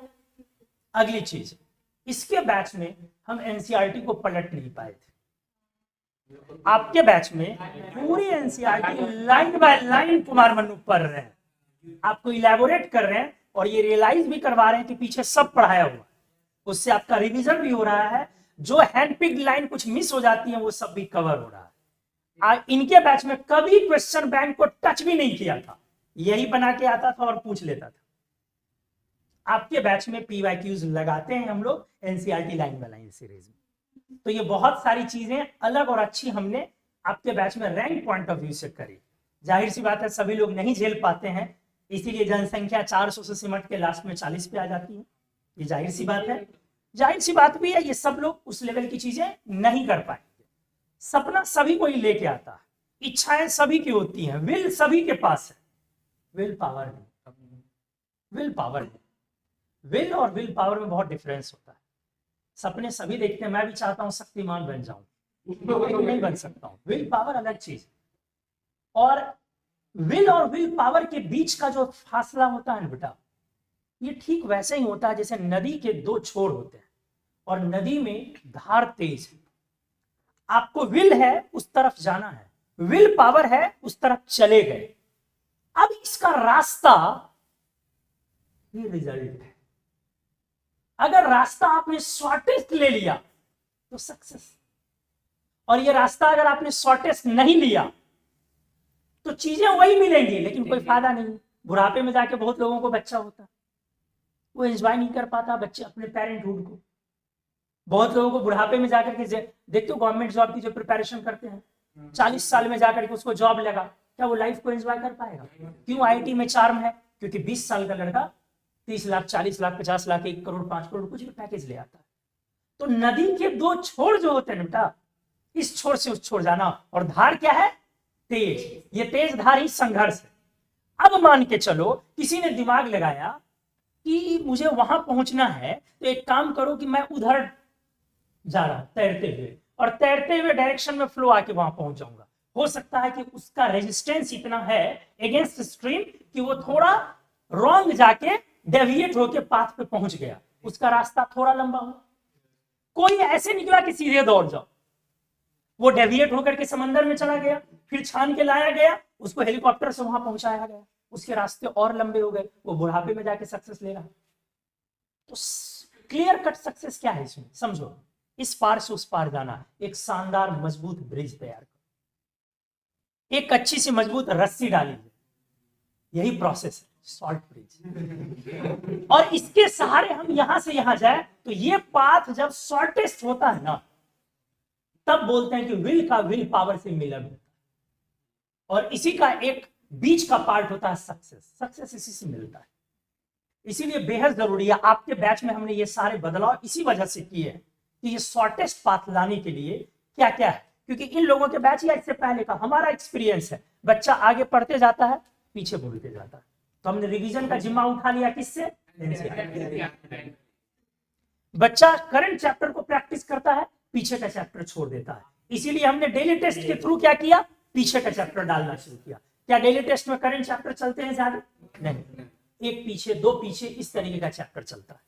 अगली चीज, इसके बैच में हम एनसीईआरटी को पलट नहीं पाए थे। आपके बैच में पूरी NCERT line by line Kumar Mannu पढ़ रहे हैं, आपको इलेबोरेट कर रहे हैं, और ये रियलाइज भी करवा रहे हैं कि पीछे सब पढ़ाया हुआ है, उससे आपका रिवीजन भी हो रहा है, जो हैंडपिक्ड लाइन कुछ मिस हो जाती है वो सब भी कवर हो रहा है। इनके बैच में कभी क्वेश्चन बैंक को टच भी नहीं किया था, यही बना के आता था और पूछ लेता था। आपके बैच में पीवाईक्यूज लगाते हैं हम लोग NCERT line by line series में। तो ये बहुत सारी चीजें अलग और अच्छी हमने आपके बैच में रैंक पॉइंट ऑफ व्यू से करी। जाहिर सी बात है सभी लोग नहीं झेल पाते हैं, इसीलिए जनसंख्या 400 से सिमट के लास्ट में 40 पे आ जाती है, ये जाहिर सी बात है। जाहिर सी बात भी है, ये सब लोग उस लेवल की चीजें नहीं कर पाएंगे। सपना सभी को ही लेके आता है, इच्छाएं सभी की होती हैं, विल सभी के पास है, विल पावर नहीं। विल पावर नहीं, विल और विल पावर में बहुत डिफरेंस होता है। सपने सभी देखते हैं, मैं भी चाहता हूं शक्तिमान बन जाऊं, लेकिन नहीं बन सकता हूं। विल पावर अलग चीज, और विल और विल पावर के बीच का जो फासला होता है ना बेटा, ये ठीक वैसे ही होता है जैसे नदी के 2 छोर होते हैं और नदी में धार तेज है। आपको विल है उस तरफ जाना है, विल पावर है उस तरफ चले गए, अब इसका रास्ता ये रिजल्ट है। अगर रास्ता आपने शॉर्टेस्ट ले लिया तो सक्सेस, और ये रास्ता अगर आपने शॉर्टेस्ट नहीं लिया तो चीजें वही मिलेंगी लेकिन कोई फायदा नहीं। बुढ़ापे में जाके बहुत लोगों को बच्चा होता है, वो एंजॉय नहीं कर पाता बच्चे अपने पेरेंटहुड को। बहुत लोगों को बुढ़ापे में जाकर के देखते हो गवर्नमेंट जॉब की जो प्रिपरेशन करते हैं, 40 साल में जाकर के उसको जॉब लगा, क्या वो लाइफ को एंजॉय कर पाएगा? क्यों आईटी में चार्म है? क्योंकि 20 साल का लड़का 30 लाख, 40 लाख, 50 लाख, 1 करोड़, 5 करोड़ कुछ भी पैकेज ले आता है। तो नदी के दो छोर जो होते हैं बेटा, इस छोर से उस छोर जाना, और धार क्या है? तेज। ये तेज धार ही संघर्ष है। अब मान के चलो किसी ने दिमाग लगाया कि मुझे वहां पहुंचना है, तो एक काम करो कि मैं उधर जा रहा तैरते हुए, और तैरते हुए डायरेक्शन में फ्लो आके वहां पहुंच जाऊंगा। हो सकता है कि उसका रेजिस्टेंस इतना है अगेंस्ट स्ट्रीम कि वो थोड़ा रॉन्ग जाके डेविएट होके पाथ पे पहुंच गया, उसका रास्ता थोड़ा लंबा हो। कोई ऐसे निकला कि सीधे दौड़ जाओ, वो डेविएट होकर के समंदर में चला गया, फिर छान के लाया गया, उसको हेलीकॉप्टर से वहां पहुंचाया गया, उसके रास्ते और लंबे हो गए, वो बुढ़ापे में जाके सक्सेस ले रहा। तो क्लियर कट सक्सेस क्या है इसमें? समझो, इस पार से उस पार जाना, एक शानदार मजबूत ब्रिज तैयार करो, एक अच्छी सी मजबूत रस्सी डाली, यही प्रोसेस है शॉर्ट ब्रिज। और इसके सहारे हम यहां से यहां जाए, तो ये पाथ जब शॉर्टेस्ट होता है ना, तब बोलते हैं कि विल का विल पावर से मिलन होता है, और इसी का एक बीच का पार्ट होता है सक्सेस। सक्सेस इसी से मिलता है, इसीलिए बेहद जरूरी है। आपके बैच में हमने ये सारे बदलाव इसी वजह से किए हैं कि ये शॉर्टेस्ट पाथ लाने के लिए क्या क्या है, क्योंकि इन लोगों के बैच या इससे पहले का हमारा एक्सपीरियंस है, बच्चा आगे पढ़ते जाता है, पीछे भूलते जाता है। तो हमने रिवीजन का जिम्मा उठा लिया किससे? बच्चा करंट चैप्टर को प्रैक्टिस करता है, पीछे का चैप्टर छोड़ देता है। इसीलिए हमने डेली टेस्ट के थ्रू क्या किया? पीछे का चैप्टर डालना शुरू किया। क्या डेली टेस्ट में करंट चैप्टर चलते हैं ज्यादा? नहीं, एक पीछे, दो पीछे, इस तरीके का चैप्टर चलता है।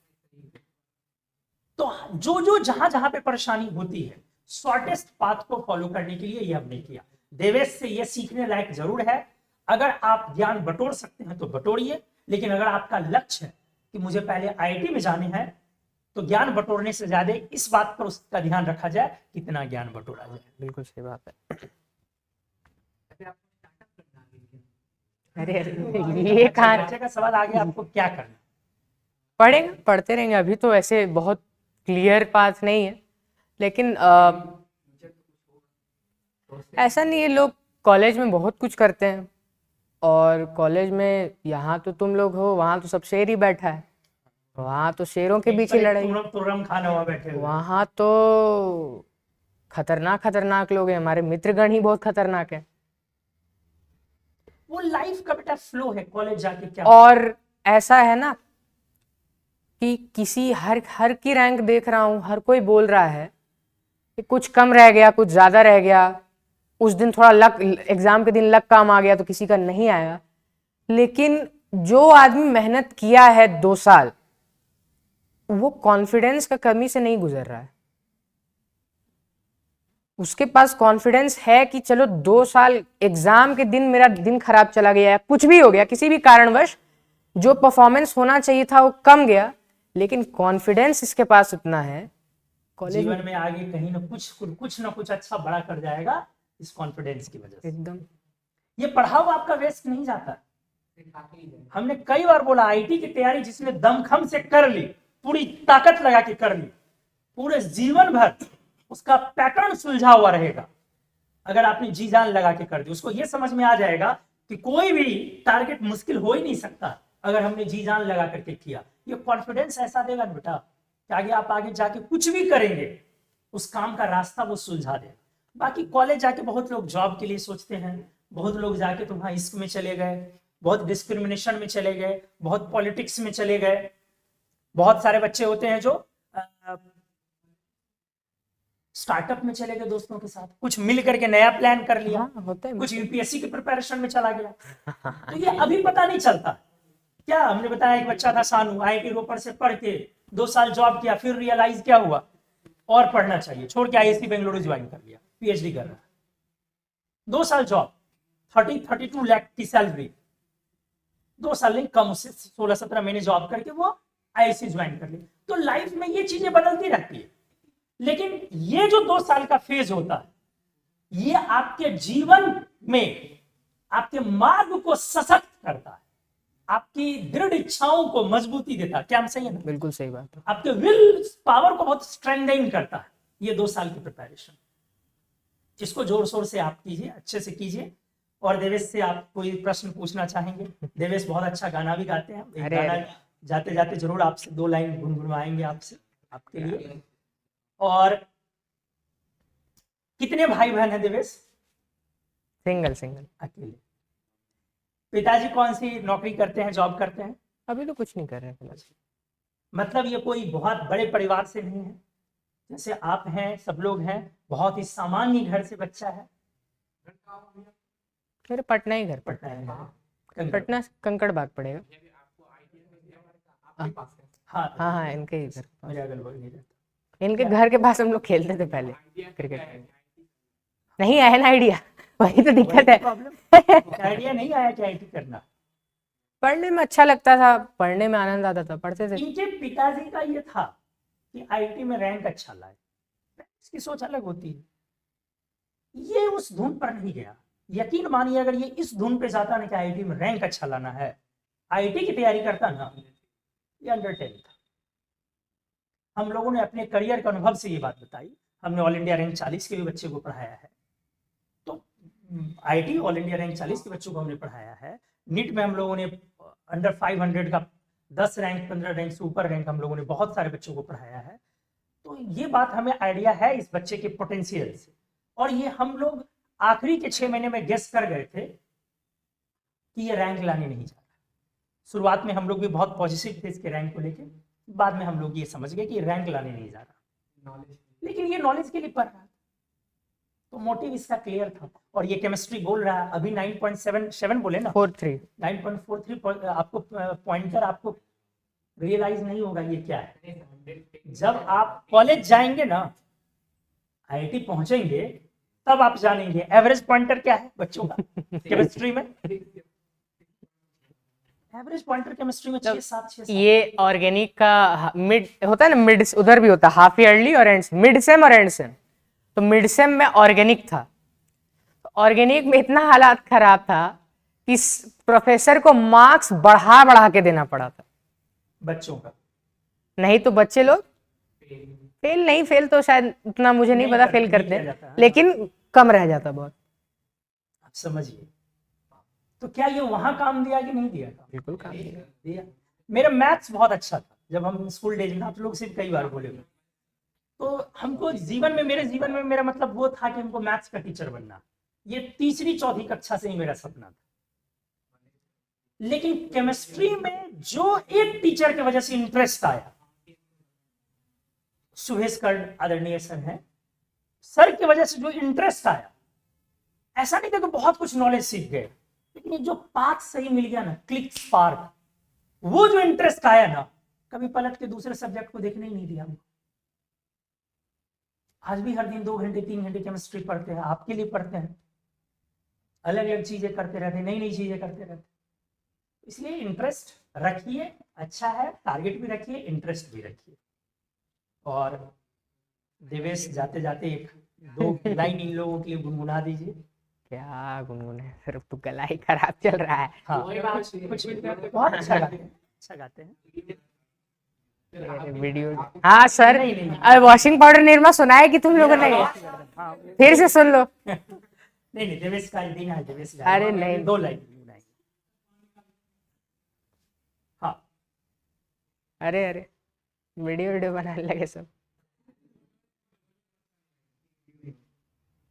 तो जो जहां जहां पे परेशानी होती है, शॉर्टेस्ट पाथ को फॉलो करने के लिए ये हमने किया। देवेश से ये सीखने लायक जरूर है। अगर आप ज्ञान बटोर सकते हैं तो बटोरिए, लेकिन अगर आपका लक्ष्य है कि मुझे पहले आईआईटी में जाने हैं, तो ज्ञान बटोरने से ज्यादा इस बात पर उसका ध्यान रखा जाए कितना ज्ञान बटोरा जाए। बिल्कुल सही बात है। अरे ये कहाँ बच्चे का सवाल आ गया, आपको क्या करना? पढ़ेंगे, पढ़ते रहेंगे। अभी तो ऐसे बहुत क्लियर पाथ नहीं है, लेकिन ऐसा नहीं है, लोग कॉलेज में बहुत कुछ करते हैं, और कॉलेज में यहाँ तो तुम लोग हो, वहाँ तो सब शेर ही बैठा है, वहाँ तो शेरों के बीच ही लड़ाई, तुरम खाना हुआ बैठे हुए। वहाँ तो खतरनाक खतरनाक लोग हैं, हमारे मित्रगण ही बहुत खतरनाक है। वो लाइफ का बेटा फ्लो है, कॉलेज जाके क्या। और ऐसा है ना कि किसी हर की रैंक देख रहा हूँ, हर कोई बोल रहा है कि कुछ कम रह गया, कुछ ज्यादा रह गया, उस दिन थोड़ा लक, एग्जाम के दिन लक काम आ गया तो किसी का नहीं आया। लेकिन जो आदमी मेहनत किया है 2 साल, वो कॉन्फिडेंस का कमी से नहीं गुजर रहा है। उसके पास कॉन्फिडेंस है कि चलो 2 साल एग्जाम के दिन मेरा दिन खराब चला गया, कुछ भी हो गया, किसी भी कारणवश जो परफॉर्मेंस होना चाहिए था वो कम गया, लेकिन कॉन्फिडेंस इसके पास उतना है, कॉलेज जीवन में आगे कहीं ना कुछ अच्छा बड़ा कर जाएगा इस कॉन्फिडेंस की वजह से। एकदम ये पढ़ा हुआ आपका वेस्ट नहीं जाता। हमने कई बार बोला, आईटी की तैयारी जिसने दमखम से कर ली, पूरी ताकत लगा के कर ली, पूरे जीवन भर उसका पैटर्न सुलझा हुआ रहेगा। अगर आपने जी जान लगा के कर दी, उसको यह समझ में आ जाएगा कि कोई भी टारगेट मुश्किल हो ही नहीं सकता अगर हमने जी जान लगा करके किया। ये कॉन्फिडेंस ऐसा देगा ना बेटा कि आगे आप आगे जाके कुछ भी करेंगे, उस काम का रास्ता वो सुलझा देगा। बाकी कॉलेज जाके बहुत लोग जॉब के लिए सोचते हैं, बहुत लोग जाके तो वहां इश्क में चले गए, बहुत डिस्क्रिमिनेशन में चले गए, बहुत पॉलिटिक्स में चले गए। बहुत सारे बच्चे होते हैं जो स्टार्टअप में चले गए दोस्तों के साथ, कुछ मिल करके नया प्लान कर लिया। हाँ, होता है। कुछ यूपीएससी की प्रिपरेशन में चला गया। तो ये अभी पता नहीं चलता। क्या हमने बताया, एक बच्चा था सानू, आईआईटी रोपड़ से पढ़ के 2 साल जॉब किया, फिर रियलाइज क्या हुआ, और पढ़ना चाहिए, छोड़ के आईआईटी बेंगलुरु ज्वाइन कर लिया, पीएचडी कर रहा है। 2 साल जॉब, 32 लाख की सैलरी, 2 साल नहीं कम, उससे 16-17 महीने जॉब करके वो आईआईटी ज्वाइन कर ली। तो लाइफ में ये चीजें बदलती रहती है, लेकिन ये जो 2 साल का फेज होता है, ये आपके जीवन में आपके मार्ग को सशक्त करता है। आपकी दृढ़ इच्छाओं को मजबूती देता है। क्या हम सही है ना? बिल्कुल सही बात है। आपके विल पावर को बहुत स्ट्रेंथन करता है ये 2 साल की प्रिपरेशन। इसको जोर शोर से आप कीजिए, अच्छे से कीजिए। और देवेश से आप कोई प्रश्न पूछना चाहेंगे? देवेश बहुत अच्छा गाना भी गाते हैं। एक अरे, गाना अरे। जाते जाते जरूर आपसे 2 लाइन गुनगुनवाएंगे आपसे, आपके लिए। और कितने भाई बहन हैं देवेश? Single single. अकेले। पिताजी कौन सी नौकरी करते हैं, जॉब करते हैं? अभी तो कुछ नहीं कर रहे फिलहाल। मतलब ये कोई बहुत बड़े परिवार से नहीं है, जैसे आप हैं, सब लोग हैं, बहुत ही सामान्य घर से बच्चा है। मेरे पटना ही घर, पटना है। पटना कंकड़ बाग पड़ेगा। आपके पास है। हाँ हाँ हाँ, इनके ही घर, मेरे अगल बगल नहीं रहता। इनके घर के पास हम लोग खेलते थे पहले क्रिकेट। नहीं आया ना आइडिया, वही तो दिक्कत है। प्रॉब्लम आइडिया नहीं आया कि आईटी करना। पढ़ने में अच्छा लगता था, पढ़ने में आनंद आता था, पढ़ते थे। इनके पिताजी का ये था कि आईटी में रैंक अच्छा लाए। इसकी सोच अलग होती है। ये उस धुन पर नहीं गया। यकीन मानिए, अगर ये इस धुन पे जाता ना कि आईटी में रैंक अच्छा लाना है, आईटी की तैयारी करता ना, ये अंडर 10 था। हम लोगों ने अपने करियर के अनुभव से ये बात बताई। हमने ऑल इंडिया रैंक 40 के भी बच्चे को पढ़ाया है। तो आईटी ऑल इंडिया रैंक 40 के बच्चों को हमने पढ़ाया है। नीट में हम लोगों ने अंडर 500 का 10 रैंक 15 रैंक से ऊपर रैंक हम लोगों ने बहुत सारे बच्चों को पढ़ाया है। तो ये बात हमें आइडिया है इस बच्चे के पोटेंशियल से। और ये हम लोग आखिरी के 6 महीने में गेस कर गए थे कि ये रैंक लाने नहीं जा रहा। शुरुआत में हम लोग भी बहुत पॉजिटिव थे इसके रैंक को लेके, बाद में हम लोग ये समझ गए कि ये रैंक लाने नहीं जा रहा। लेकिन ये नॉलेज के लिए पढ़ रहा था, तो मोटिव इसका क्लियर था। और ये केमिस्ट्री बोल रहा है अभी 9.77 बोले ना, 43। 9.43 आपको पॉइंटर आपको रियलाइज नहीं होगा ये क्या है। जब आप कॉलेज जाएंगे ना, आईआईटी पहुंचेंगे, तब आप जानेंगे एवरेज पॉइंटर क्या है बच्चों का केमिस्ट्री में। एवरेज पॉइंटर केमिस्ट्री में 6-7 ये ऑर्गेनिक का मिड होता है ना, मिड उधर भी होता है, हाफ ईयरली और एंड मिड सेम और एंड सेम। तो मिड सेम में ऑर्गेनिक था। ऑर्गेनिक में इतना हालात खराब था कि प्रोफेसर को मार्क्स बढ़ा बढ़ा के देना पड़ा था बच्चों का। नहीं तो बच्चे लोग फेल नहीं, फेल तो शायद उतना मुझे नहीं पता फेल करते हैं, लेकिन कम रह जाता बहुत। आप समझिए, तो क्या ये वहां काम दिया कि नहीं दिया? बिल्कुल काम दिया। मेरा मैथ्स बहुत अच्छा था जब हम स्कूल डेज में, आप लोग से कई बार बोले हुए। तो हमको जीवन में, मेरे जीवन में मेरा मतलब वो था कि हमको मैथ्स का टीचर बनना। ये 3री-4थी कक्षा से ही मेरा सपना था। लेकिन केमिस्ट्री में जो एक टीचर की वजह से इंटरेस्ट आया, सुहेश कर्ड आदरणीय सर हैं, सर की वजह से जो इंटरेस्ट आया, ऐसा नहीं था कि बहुत कुछ नॉलेज सीख गए, लेकिन जो पाथ सही मिल गया ना, क्लिक स्पार्क, वो जो इंटरेस्ट आया ना, कभी पलट के दूसरे सब्जेक्ट को देखने ही नहीं दिया हमको। आज भी हर दिन 2 घंटे 3 घंटे केमिस्ट्री पढ़ते हैं, आपके लिए पढ़ते हैं, अलग अलग चीजें करते रहते हैं, नई नई चीजें करते रहते हैं। इसलिए इंटरेस्ट रखिए, अच्छा है, टारगेट भी रखिए, इंटरेस्ट भी रखिए। और देवेश जाते जाते 1-2 लाइन इन लोगों के लिए गुनगुना दीजिए। क्या गुनगुने, सिर्फ तो गला ही खराब चल रहा है। हाँ, कुछ बहुत अच्छा गाते हैं, अच्छा गाते हैं। वीडियो हाँ सर, नहीं, नहीं। अरे वॉशिंग पाउडर निरमा सुना है कि तुम लोगों ने? हाँ, फिर से सुन लो। नहीं देवेश का दिन है, देवेश का। अरे नहीं। 2 लाइन गुनगुनाएंगे। हाँ, अरे अरे, वीडियो बनाने लगे सब।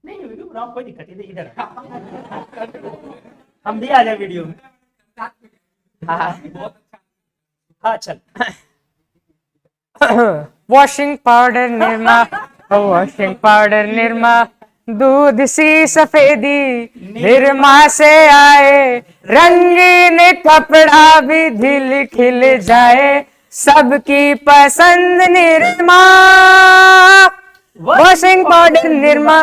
नहीं वीडियो बनाओ, कोई दिक्कत नहीं, इधर हम भी आ जाए वीडियो में। हाँ चल। Washing powder Nirma, washing powder Nirma, दूध सी सफेदी निरमा से आए, रंगीन कपड़ा भी दिल खिल जाए, सबकी पसंद निरमा, वॉशिंग पाउडर निरमा।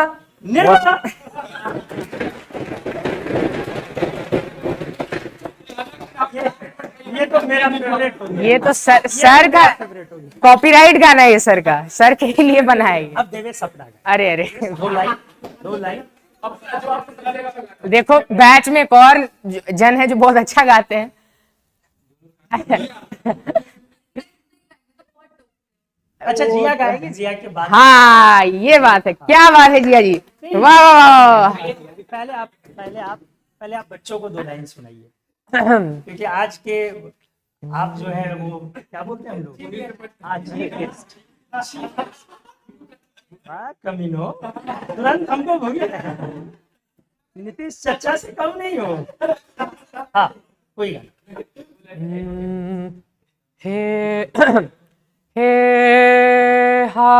ये तो मेरा फेवरेट हो गया। ये तो सर का कॉपीराइट गाना है, ये सर का, सर के लिए बना है ये। अब देवेश सपना गा। अरे अरे 2 लाइन। देखो बैच में एक और जन है जो बहुत अच्छा गाते हैं, अच्छा जिया गाएंगे, जिया के बाद हाँ ये बात है, क्या बात है जिया जी, वाह वाह वाह पहले आप बच्चों को 2 लाइन सुनाइए, वाह। क्योंकि आज के आप जो है वो क्या बोलते हैं हम लोग, आज गेस्ट कमीनो, तुरंत हमको भूल गए। नीतीश चचा से कम नहीं हो। हाँ कोई गाना। हे हे हा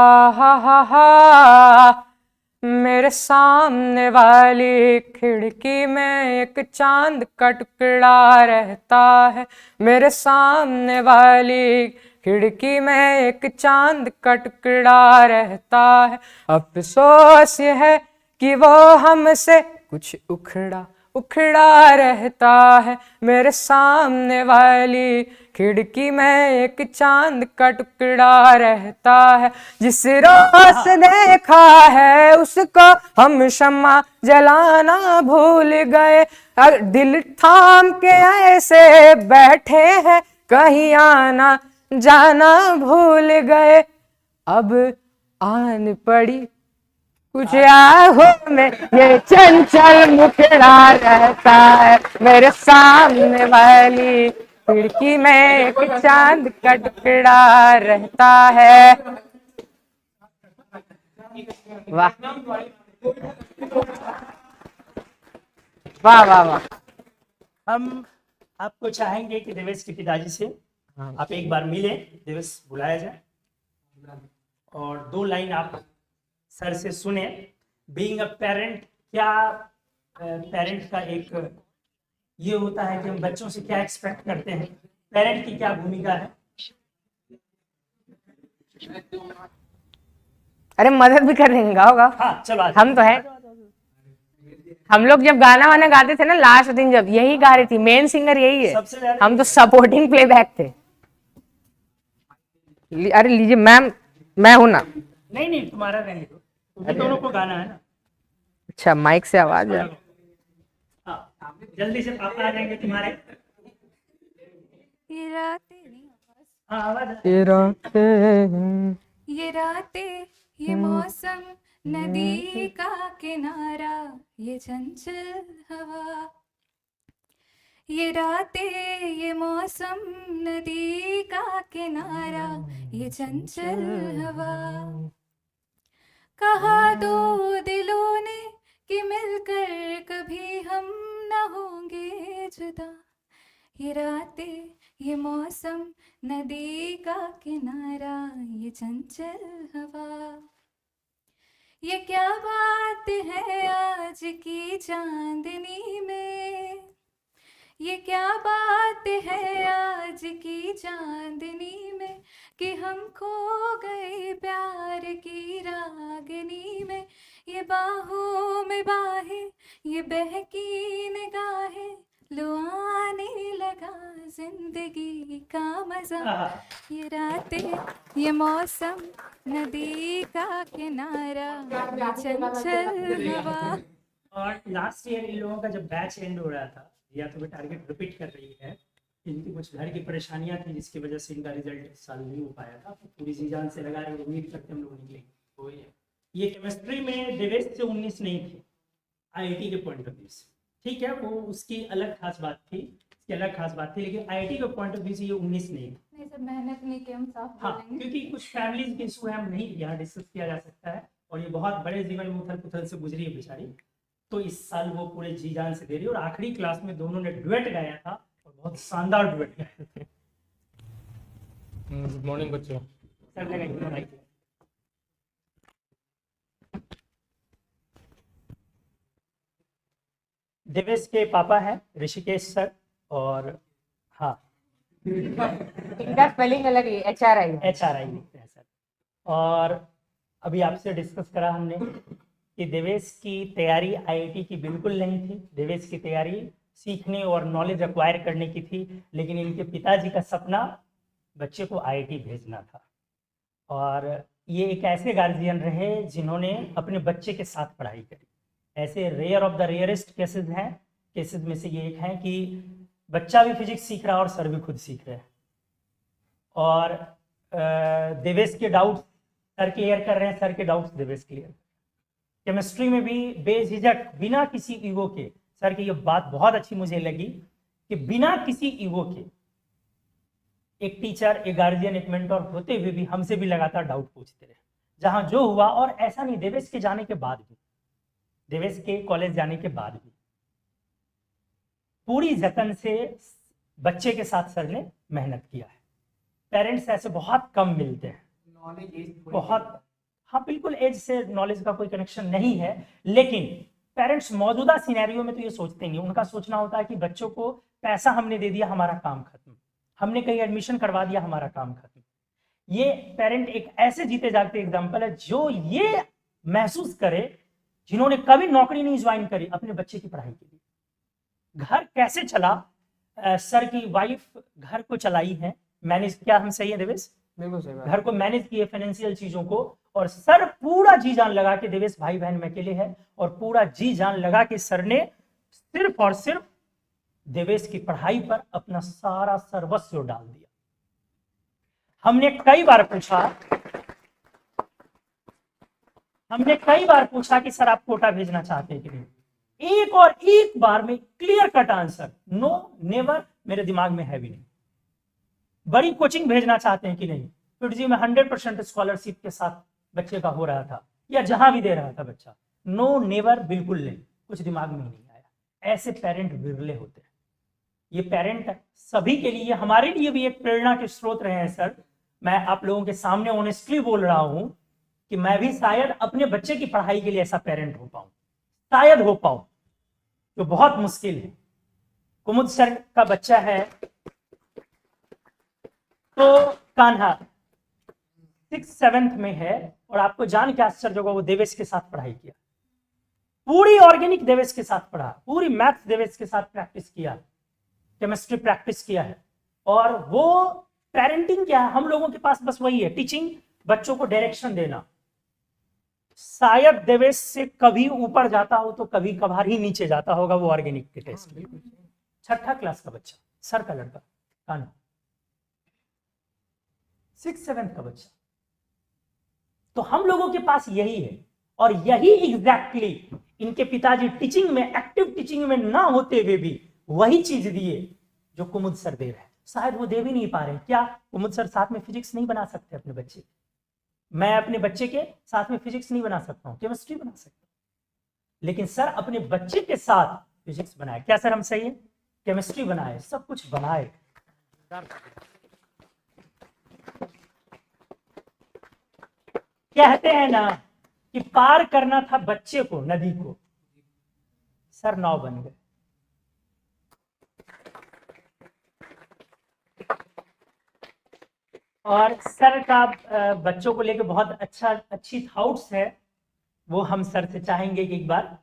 मेरे सामने वाली खिड़की में एक चांद का टुकड़ा रहता है, मेरे सामने वाली खिड़की में एक चांद का टुकड़ा रहता है। अफसोस ये है कि वो हमसे कुछ उखड़ा रहता है, मेरे सामने वाली खिड़की में एक चांद का टुकड़ा रहता है। जिस रोज देखा है उसको हम शम्मा जलाना भूल गए, दिल थाम के ऐसे बैठे हैं कहीं आना जाना भूल गए। अब आन पड़ी कुछ आहों में ये चंचल मुखड़ा रहता है, मेरे सामने वाली खिड़की में एक चांद का टुकड़ा रहता है। वाह वाह वाह वाह। हम आपको चाहेंगे कि देवेश के पिताजी से आप एक बार मिले, देवेश बुलाया जाए और 2 लाइन आप सर से सुने। बीइंग अ पेरेंट, क्या पेरेंट का एक ये होता है कि हम बच्चों से क्या एक्सपेक्ट करते हैं, पेरेंट की क्या भूमिका है? अरे मदद भी कर देंगे, गाओ। हाँ चलो हम तो है, हम लोग जब गाना वाना गाते थे ना लास्ट दिन, जब यही गा रही थी, मेन सिंगर यही है, सबसे ज्यादा हम तो सपोर्टिंग प्लेबैक थे। अरे लीजिए मैम, मैं हूं ना। नहीं तुम्हारा रहने दो, तुम्हें दोनों को गाना है ना। अच्छा माइक से आवाज है। हाँ जल्दी से पापा आ जाएंगे तुम्हारे। ये रातें नहीं, हाँ आवाज है। ये रातें, ये मौसम, नदी का किनारा, ये चंचल हवा। ये रातें, ये मौसम, नदी का किनारा, ये चंचल हवा। कहा 2 दिलों ने कि मिलकर कभी हम न होंगे जुदा। ये रातें, ये मौसम, नदी का किनारा, ये चंचल हवा। ये क्या बात है आज की चांदनी में, ये क्या बात है आज की चांदनी में, कि हम खो गए प्यार की रागनी में। ये बाहों में बाहें, ये बहकी निगाहें, लो आने लगा जिंदगी का मजा। ये रातें, ये मौसम, नदी का किनारा, ये चंचल हवा। और लास्ट ईयर इन लोगों का जब बैच एंड हो रहा था, या तो वो टारगेट रिपीट कर रही है, इनकी कुछ घर की परेशानियां थी जिसकी वजह से इनका रिजल्ट इस साल नहीं हो पाया था, तो पूरी जी जान से लगा रहे, उम्मीद करते हम लोग निकलेंगे। ये केमिस्ट्री में देवेश से 19 नहीं थे आईआईटी के पॉइंट ऑफ व्यू से, ठीक है, वो उसकी अलग खास बात थी, उसकी अलग खास बात थी, लेकिन आईआईटी के पॉइंट ऑफ व्यू से ये 19 नहीं थे। नहीं सब मेहनत नहीं की, हम साफ हाँ बोलेंगे। क्योंकि कुछ फैमिलीज के इशू है, हम नहीं यहाँ डिस्कस किया जा सकता है, और ये बहुत बड़े जीवन में उथल पुथल से गुजरी है बेचारी, तो इस साल वो पूरे जी जान से दे रही है। और आखिरी क्लास में दोनों ने डुएट गाया था और बहुत शानदार डुएट गाए थे। गुड मॉर्निंग बच्चों। सर ने नहीं बनाई थी। देवेश के पापा हैं ऋषिकेश सर, और हाँ इनका स्पेलिंग अलग है, HRI। HRI लिखते हैं सर। और अभी आपसे डिस्कस करा हमने कि देवेश की तैयारी आईआईटी की बिल्कुल नहीं थी, देवेश की तैयारी सीखने और नॉलेज एक्वायर करने की थी, लेकिन इनके पिताजी का सपना बच्चे को आईआईटी भेजना था। और ये एक ऐसे गार्जियन रहे जिन्होंने अपने बच्चे के साथ पढ़ाई करी। ऐसे rare of the rarest cases हैं, केसेस में से ये एक है कि बच्चा भी फिजिक्स सीख रहा है और सर भी खुद सीख रहे हैं। और देवेश के डाउट सर क्लियर कर रहे हैं, सर के डाउट्स देवेश क्लियर। केमिस्ट्री में भी बेझिझक बिना किसी ईगो के, सर की ये बात बहुत अच्छी मुझे लगी कि बिना किसी ईगो के एक टीचर, एक गार्जियन, एक मेंटर होते हुए भी हमसे भी लगातार डाउट पूछते रहे, जहां जो हुआ। और ऐसा नहीं, देवेश के जाने के बाद भी, देवेश के कॉलेज जाने के बाद भी पूरी जतन से बच्चे के साथ सर ने मेहनत किया है। पेरेंट्स ऐसे बहुत कम मिलते हैं, बहुत। हाँ बिल्कुल, एज से नॉलेज का कोई कनेक्शन नहीं है, लेकिन पेरेंट्स मौजूदा सिनेरियो में तो ये सोचते नहीं। उनका सोचना होता है कि बच्चों को पैसा हमने दे दिया, हमारा काम खत्म, हमने कहीं एडमिशन करवा दिया, हमारा काम खत्म। ये पेरेंट एक ऐसे जीते जागते एग्जाम्पल है जो ये महसूस करे, जिन्होंने कभी नौकरी नहीं ज्वाइन करी, अपने बच्चे की पढ़ाई के लिए। घर कैसे चला, सर की वाइफ घर को चलाई है, मैनेज किया। हम सही है देवेश? बिल्कुल सही बात। घर को मैनेज किए फाइनेंशियल चीजों को, और सर पूरा जी जान लगा के, देवेश भाई बहन में अकेले है, और पूरा जी जान लगा के सर ने सिर्फ और सिर्फ देवेश की पढ़ाई पर अपना सारा सर्वस्व डाल दिया। हमने कई बार पूछा कि सर आप कोटा भेजना चाहते हैं कि नहीं। एक बार में clear cut answer, no, never, मेरे दिमाग में है भी नहीं। बड़ी कोचिंग भेजना चाहते हैं कि नहीं, फिटजी में 100% स्कॉलरशिप के साथ बच्चे का हो रहा था, या जहां भी दे रहा था बच्चा, नो, नेवर, बिल्कुल नहीं, कुछ दिमाग में ही नहीं आया। ऐसे पेरेंट विरले होते हैं। ये पेरेंट सभी के लिए, हमारे लिए भी एक प्रेरणा के स्रोत रहे हैं सर। मैं आप लोगों के सामने ऑनेस्टली बोल रहा हूं कि मैं भी शायद अपने बच्चे की पढ़ाई के लिए ऐसा पेरेंट हो पाऊं, शायद हो पाऊं, जो बहुत मुश्किल है। कुमुद सर का बच्चा है तो कान्हा 6th-7th में है, और आपको जान के आश्चर्य होगा वो देवेश के साथ पढ़ाई किया, पूरी ऑर्गेनिक देवेश के साथ पढ़ा, पूरी मैथ्स देवेश के साथ प्रैक्टिस किया, केमिस्ट्री प्रैक्टिस किया है। और वो पेरेंटिंग क्या है, हम लोगों के पास बस वही है, टीचिंग, बच्चों को डायरेक्शन देना। शायद देवेश से कभी ऊपर जाता हो तो कभी कभार ही नीचे जाता होगा वो ऑर्गेनिक के टेस्ट में। 6th क्लास का बच्चा, सर का लड़का, कान्हा 6th-7th का बच्चा। तो हम लोगों के पास यही है, और यही एग्जैक्टली इनके पिताजी टीचिंग में, एक्टिव टीचिंग में ना होते हुए भी वही चीज दिए जो कुमुद सर दे रहे हैं। शायद वो दे भी नहीं पा रहे। क्या कुमुद सर साथ में फिजिक्स नहीं बना सकते अपने बच्चे? मैं अपने बच्चे के साथ में फिजिक्स नहीं बना सकता हूँ, केमिस्ट्री बना सकता हूँ, लेकिन सर अपने बच्चे के साथ फिजिक्स बनाए। क्या सर हम सही है? केमिस्ट्री बनाए, सब कुछ बनाए। कहते हैं ना कि पार करना था बच्चे को नदी को, सर नाव बन गए। और सर का बच्चों को लेकर बहुत अच्छी थॉट्स है, वो हम सर से चाहेंगे कि एक बार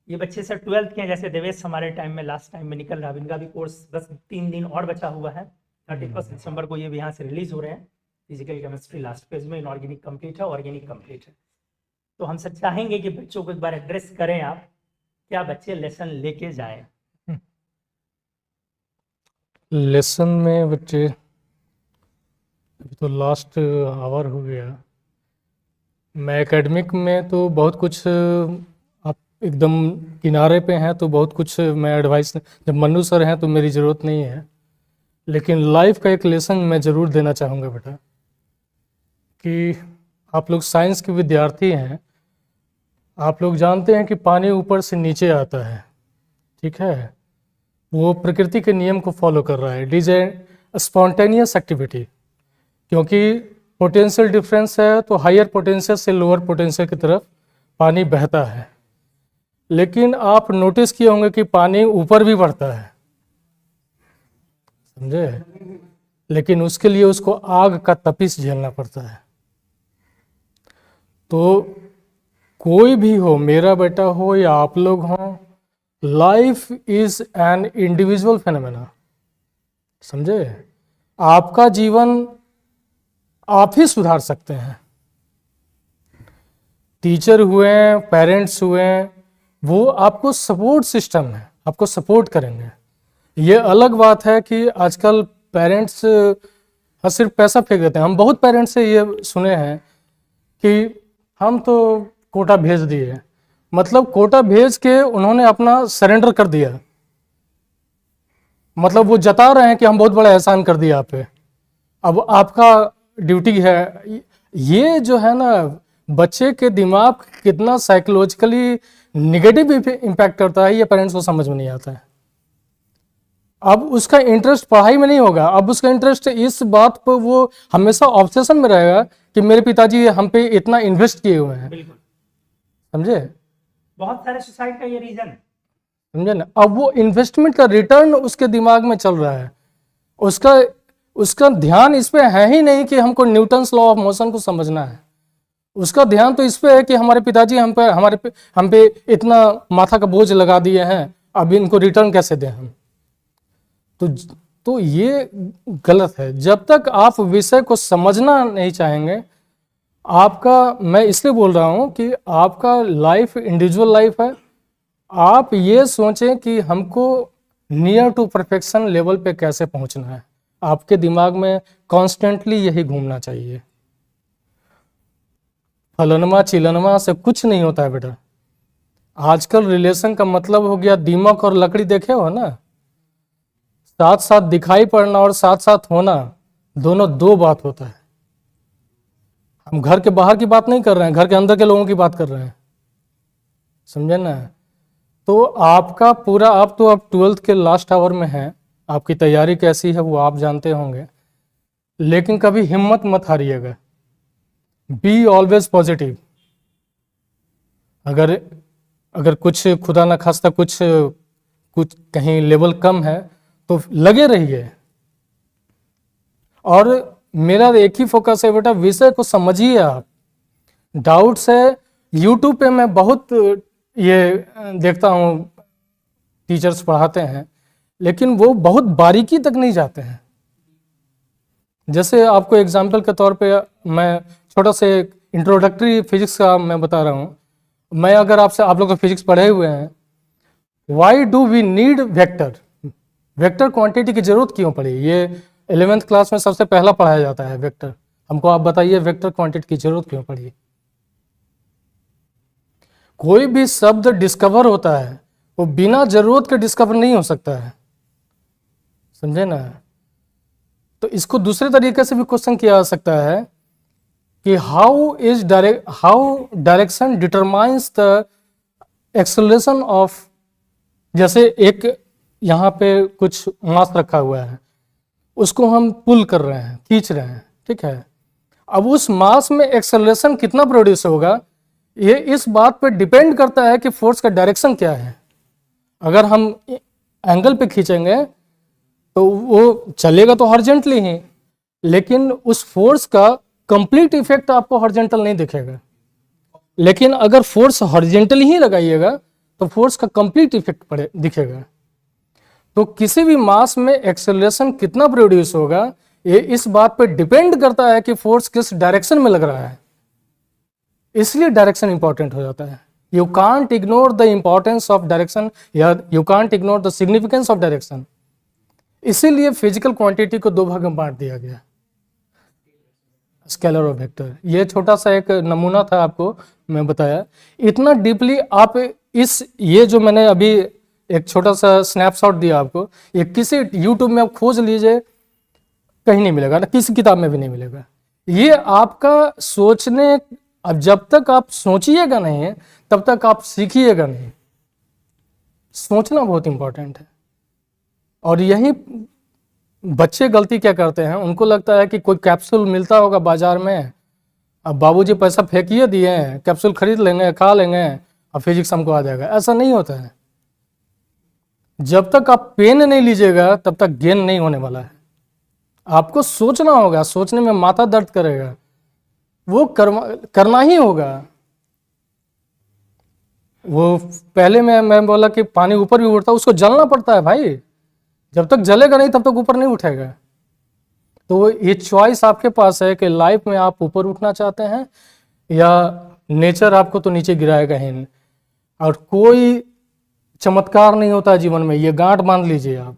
ये बच्चे सर 12th के हैं, जैसे देवेश हमारे टाइम में लास्ट टाइम में निकल रहा है, इनका भी कोर्स बस 3 दिन और बचा हुआ है। 31 दिसंबर को ये भी यहाँ से रिलीज हो रहे हैं। फिजिकल केमिस्ट्री लास्ट फेज में, इनऑर्गेनिक कंप्लीट है, ऑर्गेनिक कंप्लीट है। तो हम सर चाहेंगे कि बच्चों को एक बार एड्रेस करें आप, क्या बच्चे लेसन लेके जाएं। लेसन में बच्चे, अभी तो लास्ट आवर हो गया, मैं एकेडमिक में तो बहुत कुछ, आप एकदम किनारे पे हैं तो बहुत कुछ मैं एडवाइस, जब मन्नू सर हैं तो मेरी ज़रूरत नहीं है, लेकिन लाइफ का एक लेसन मैं ज़रूर देना चाहूँगा बेटा, कि आप लोग साइंस के विद्यार्थी हैं, आप लोग जानते हैं कि पानी ऊपर से नीचे आता है, ठीक है, वो प्रकृति के नियम को फॉलो कर रहा है। It is a spontaneous activity, क्योंकि पोटेंशियल डिफरेंस है तो हायर पोटेंशियल से लोअर पोटेंशियल की तरफ पानी बहता है। लेकिन आप नोटिस किए होंगे कि पानी ऊपर भी बढ़ता है, समझे, लेकिन उसके लिए उसको आग का तपिश झेलना पड़ता है। तो कोई भी हो, मेरा बेटा हो या आप लोग हों, life is an individual phenomena, समझे। आपका जीवन आप ही सुधार सकते हैं। टीचर हुए, पेरेंट्स हुए, वो आपको सपोर्ट सिस्टम है, आपको सपोर्ट करेंगे, ये अलग बात है कि आजकल पेरेंट्स हाँ सिर्फ पैसा फेंक देते हैं। हम बहुत पेरेंट्स से ये सुने हैं कि हम तो कोटा भेज दिए, मतलब कोटा भेज के उन्होंने अपना सरेंडर कर दिया, मतलब वो जता रहे हैं कि हम बहुत बड़ा एहसान कर दिया आप पे, अब आपका ड्यूटी है। ये जो है ना बच्चे के दिमाग कितना साइकोलॉजिकली निगेटिव इम्पैक्ट करता है, ये पेरेंट्स को समझ में नहीं आता है। अब उसका इंटरेस्ट पढ़ाई में नहीं होगा, अब उसका इंटरेस्ट इस बात पर, वो हमेशा ऑब्सेशन में रहेगा कि मेरे पिताजी हम पे इतना इन्वेस्ट किए हुए हैं। बिल्कुल, समझे? बहुत सारे सुसाइड का ये रीजन है। समझे ना? अब वो इन्वेस्टमेंट का रिटर्न उसके दिमाग में चल रहा है, उसका ध्यान इस पे है ही नहीं कि हमको न्यूटन्स लॉ ऑफ मोशन को समझना है। उसका ध्यान तो इस पे है कि हमारे पिताजी हम पे इतना माथा का बोझ लगा दिए हैं, अब इनको रिटर्न कैसे दें हम। तो ये गलत है। जब तक आप विषय को समझना नहीं चाहेंगे, मैं इसलिए बोल रहा हूँ कि आपका लाइफ इंडिविजुअल लाइफ है। आप ये सोचें कि हमको नियर टू परफेक्शन लेवल पे कैसे पहुंचना है, आपके दिमाग में कॉन्स्टेंटली यही घूमना चाहिए। फलनमा चिलनमा से कुछ नहीं होता है बेटा। आजकल रिलेशन का मतलब हो गया दीमक और लकड़ी, देखे हो ना, साथ साथ दिखाई पड़ना और साथ साथ होना, दोनों दो बात होता है। हम घर के बाहर की बात नहीं कर रहे हैं, घर के अंदर के लोगों की बात कर रहे हैं, समझे ना। तो आपका पूरा, आप तो अब 12th के लास्ट आवर में हैं, आपकी तैयारी कैसी है वो आप जानते होंगे, लेकिन कभी हिम्मत मत हारिएगा। Be always positive. अगर कुछ खुदा ना खास्ता कुछ कहीं लेवल कम है तो लगे रहिए। और मेरा एक ही फोकस है बेटा, विषय को समझिए आप। डाउट्स है, यूट्यूब पे मैं बहुत ये देखता हूँ, टीचर्स पढ़ाते हैं, लेकिन वो बहुत बारीकी तक नहीं जाते हैं। जैसे आपको एग्जाम्पल के तौर पे मैं छोटा से इंट्रोडक्टरी फिजिक्स का मैं बता रहा हूँ। मैं अगर आप लोग तो फिजिक्स पढ़े हुए हैं, why do we need vector, vector quantity की जरूरत क्यों पड़ी? ये 11th क्लास में सबसे पहला पढ़ाया जाता है वेक्टर। हमको आप बताइए वेक्टर क्वांटिटी की जरूरत क्यों पड़ी? कोई भी शब्द डिस्कवर होता है वो बिना जरूरत के डिस्कवर नहीं हो सकता है, समझे ना। तो इसको दूसरे तरीके से भी क्वेश्चन किया जा सकता है कि how direction determines the acceleration of, जैसे एक यहाँ पे कुछ मास रखा हुआ है, उसको हम पुल कर रहे हैं, खींच रहे हैं, ठीक है। अब उस मास में एक्सेलरेशन कितना प्रोड्यूस होगा, ये इस बात पे डिपेंड करता है कि फोर्स का डायरेक्शन क्या है। अगर हम एंगल पे खींचेंगे तो वो चलेगा तो हॉरिजॉन्टली ही, लेकिन उस फोर्स का कंप्लीट इफेक्ट आपको हॉरिजॉन्टल नहीं दिखेगा। लेकिन अगर फोर्स हॉरिजॉन्टली ही लगाइएगा तो फोर्स का कंप्लीट इफेक्ट दिखेगा। तो किसी भी मास में एक्सेलरेशन कितना प्रोड्यूस होगा, ये इस बात पे डिपेंड करता है कि फोर्स किस डायरेक्शन में लग रहा है। इसलिए डायरेक्शन इंपॉर्टेंट हो जाता है। You can't ignore the importance of direction, या you can't ignore the significance of direction. इसीलिए फिजिकल क्वांटिटी को दो भाग में बांट दिया गया, स्केलर और वेक्टर। ये छोटा सा एक नमूना था, आपको मैं बताया। इतना डीपली आप ये जो मैंने अभी एक छोटा सा स्नैपशॉट दिया आपको, ये किसी यूट्यूब में आप खोज लीजिए, कहीं नहीं मिलेगा ना, किसी किताब में भी नहीं मिलेगा। ये आपका सोचने, अब जब तक आप सोचिएगा नहीं तब तक आप सीखिएगा नहीं। सोचना बहुत इंपॉर्टेंट है। और यही बच्चे गलती क्या करते हैं, उनको लगता है कि कोई कैप्सूल मिलता होगा बाजार में, अब बाबूजी पैसा फेंकिए दिए हैं, कैप्सूल खरीद लेंगे, खा लेंगे, और फिजिक्स हमको आ जाएगा। ऐसा नहीं होता है। जब तक आप पेन नहीं लीजिएगा तब तक गेन नहीं होने वाला है। आपको सोचना होगा, सोचने में माथा दर्द करेगा, वो करना ही होगा। वो पहले मैं बोला कि पानी ऊपर भी उठता है, उसको जलना पड़ता है भाई। जब तक जलेगा नहीं तब तक ऊपर नहीं उठेगा। तो ये चॉइस आपके पास है कि लाइफ में आप ऊपर उठना चाहते हैं या नेचर आपको तो नीचे गिराएगा ही। और कोई चमत्कार नहीं होता है जीवन में, ये गांठ बांध लीजिए आप।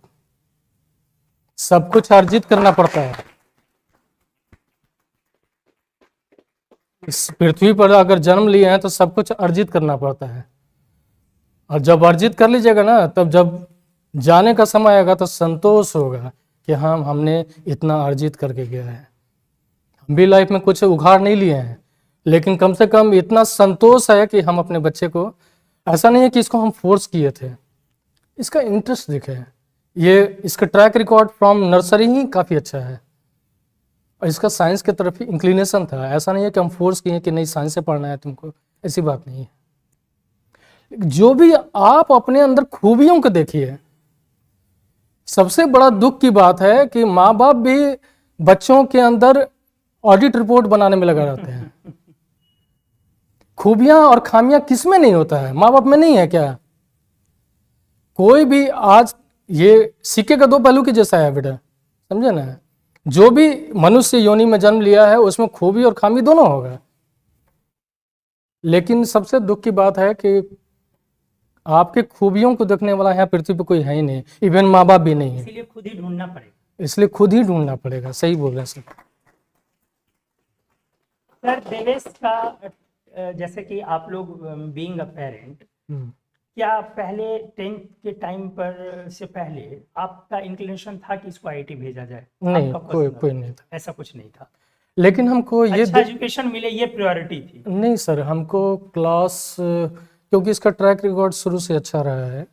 सब कुछ अर्जित करना पड़ता है। इस पृथ्वी पर अगर जन्म लिए हैं तो सब कुछ अर्जित करना पड़ता है, और जब अर्जित कर लीजिएगा ना, तब जब जाने का समय आएगा तो संतोष होगा कि हाँ, हमने इतना अर्जित करके गया है। हम भी लाइफ में कुछ उघाड़ नहीं लिए हैं, लेकिन कम से कम इतना संतोष है कि हम अपने बच्चे को, ऐसा नहीं है कि इसको हम फोर्स किए थे, इसका इंटरेस्ट दिखे। ये इसका ट्रैक रिकॉर्ड फ्रॉम नर्सरी ही काफ़ी अच्छा है, और इसका साइंस की तरफ ही इंक्लिनेशन था। ऐसा नहीं है कि हम फोर्स किए कि नहीं साइंस से पढ़ना है तुमको, ऐसी बात नहीं है। जो भी आप अपने अंदर खूबियों को देखिए। सबसे बड़ा दुख की बात है कि माँ बाप भी बच्चों के अंदर ऑडिट रिपोर्ट बनाने में लगा रहते हैं। खूबियां और खामियां किस में नहीं होता है? माँ बाप में नहीं है क्या? कोई भी आज ये सिक्के का दो पहलू की जैसा है बेटा, समझे ना। जो भी मनुष्य योनि में जन्म लिया है उसमें खूबी और खामी दोनों होगा। लेकिन सबसे दुख की बात है कि आपके खूबियों को देखने वाला यहाँ पृथ्वी पर कोई है ही नहीं, इवन माँ बाप भी नहीं है। इसलिए खुद ही ढूंढना पड़ेगा। इसलिए खुद ही ढूंढना पड़ेगा। सही बोल रहे हैं सर। सर देवेश का जैसे कि आप लोग बीइंग अ पेरेंट, क्या पहले 10th के टाइम पर से पहले आपका इंक्लिनेशन था कि इसको आईआईटी भेजा जाए? नहीं, आपका कोई personal? कोई नहीं था। ऐसा कुछ नहीं था। लेकिन हमको ये अच्छा एजुकेशन मिले ये प्रायोरिटी थी? नहीं सर, हमको क्लास, क्योंकि इसका ट्रैक रिकॉर्ड शुरू से अच्छा रहा है,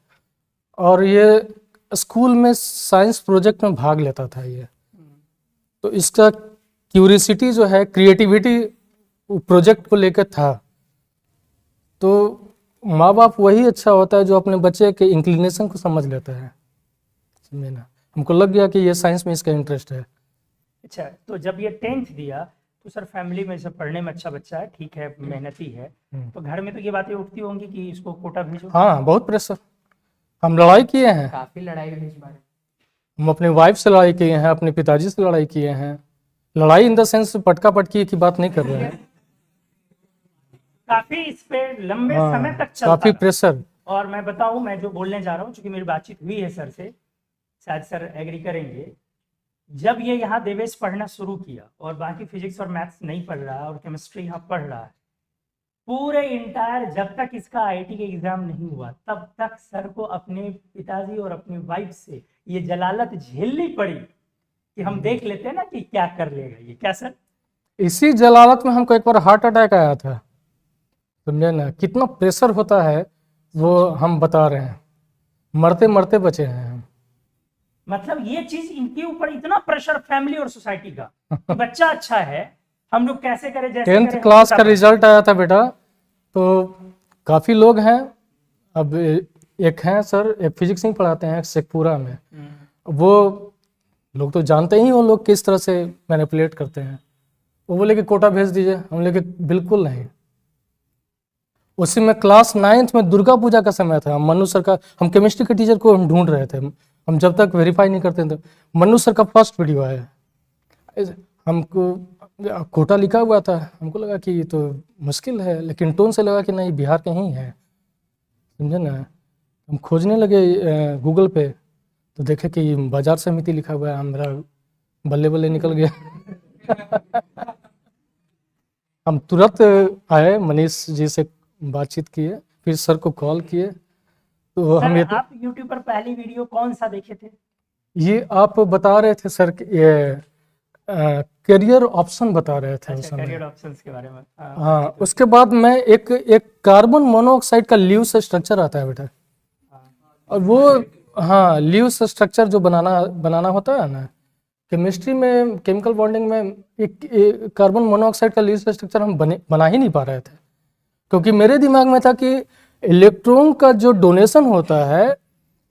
और ये स्कूल में साइंस प्रोजेक्ट में भाग लेता था ये, तो इसका क्यूरियोसिटी जो है, क्रिएटिविटी प्रोजेक्ट को लेकर था। तो माँ बाप वही अच्छा होता है जो अपने बच्चे के इंक्लिनेशन को समझ लेता है, समझे ना। हमको लग गया कि ये साइंस में इसका इंटरेस्ट है। अच्छा, तो जब ये 10th दिया तो सर फैमिली में से पढ़ने में अच्छा बच्चा है, ठीक है, मेहनती है, तो घर में तो ये बातें उठती होंगी कि इसको कोटा भेजो? हाँ, बहुत प्रेशर। हम लड़ाई किए हैं, काफी लड़ाई हुई इस बारे। हम अपने वाइफ से लड़ाई किए हैं, अपने पिताजी से लड़ाई किए हैं। लड़ाई इन द सेंस पटका पटकी की बात नहीं कर रहे हैं। काफी इस पे लंबे हाँ, समय तक चलता काफी रहा। प्रेशर। और मैं बताऊं, मैं जो बोलने जा रहा हूँ, क्योंकि मेरी बातचीत हुई है सर से, शायद सर एग्री करेंगे, जब ये यहाँ देवेश पढ़ना शुरू किया और बाकी फिजिक्स और मैथ्स नहीं पढ़ रहा और केमिस्ट्री यहाँ पढ़ रहा है, पूरे इंटायर जब तक इसका आईआईटी का एग्जाम नहीं हुआ तब तक सर को अपने पिताजी और अपनी वाइफ से ये जलालत झेलनी पड़ी कि हम देख लेते हैं ना कि क्या कर लेगा ये। क्या सर? इसी जलालत में हमको एक बार हार्ट अटैक आया था, समझे ना। कितना प्रेशर होता है वो हम बता रहे हैं, मरते मरते बचे हैं हम। मतलब ये चीज इनके ऊपर इतना प्रेशर फैमिली और सोसाइटी का कि बच्चा अच्छा है, हम लोग कैसे करें, जैसे 10th क्लास का रिजल्ट आया था बेटा, तो काफ़ी लोग हैं। अब एक हैं सर, एक फिजिक्स ही पढ़ाते हैं शेखपुरा में, वो लोग तो जानते ही वो लोग किस तरह से मैनिपुलेट करते हैं। वो बोले कि कोटा भेज दीजिए, हम बोले कि बिल्कुल नहीं। उसी में क्लास 9th में दुर्गा पूजा का समय था, मनु सर का, हम केमिस्ट्री के टीचर को हम ढूंढ रहे थे, हम जब तक वेरीफाई नहीं करते थे। मनु सर का फर्स्ट वीडियो आया, हमको कोटा लिखा हुआ था, हमको लगा कि ये तो मुश्किल है, लेकिन टोन से लगा कि नहीं बिहार के ही है, समझे ना। हम खोजने लगे गूगल पे, तो देखे कि बाजार समिति लिखा हुआ है, हमारा बल्ले बल्ले निकल गया। हम तुरंत आए, मनीष जी से बातचीत किए, फिर सर को कॉल किए, तो हम सर, आप यूट्यूब पर पहली वीडियो कौन सा देखे थे? ये आप बता रहे थे सर, ये करियर ऑप्शन बता रहे थे उस अच्छा, समय। करियर ऑप्शंस के बारे में। हाँ, उसके बाद मैं एक कार्बन मोनोऑक्साइड का ल्यूस स्ट्रक्चर आता है बेटा, और वो हाँ ल्यूस स्ट्रक्चर जो बनाना होता है ना, केमिस्ट्री में केमिकल बॉन्डिंग में एक कार्बन मोनोऑक्साइड का ल्यूस स्ट्रक्चर हम बना ही नहीं पा रहे थे, क्योंकि मेरे दिमाग में था कि इलेक्ट्रॉन का जो डोनेशन होता है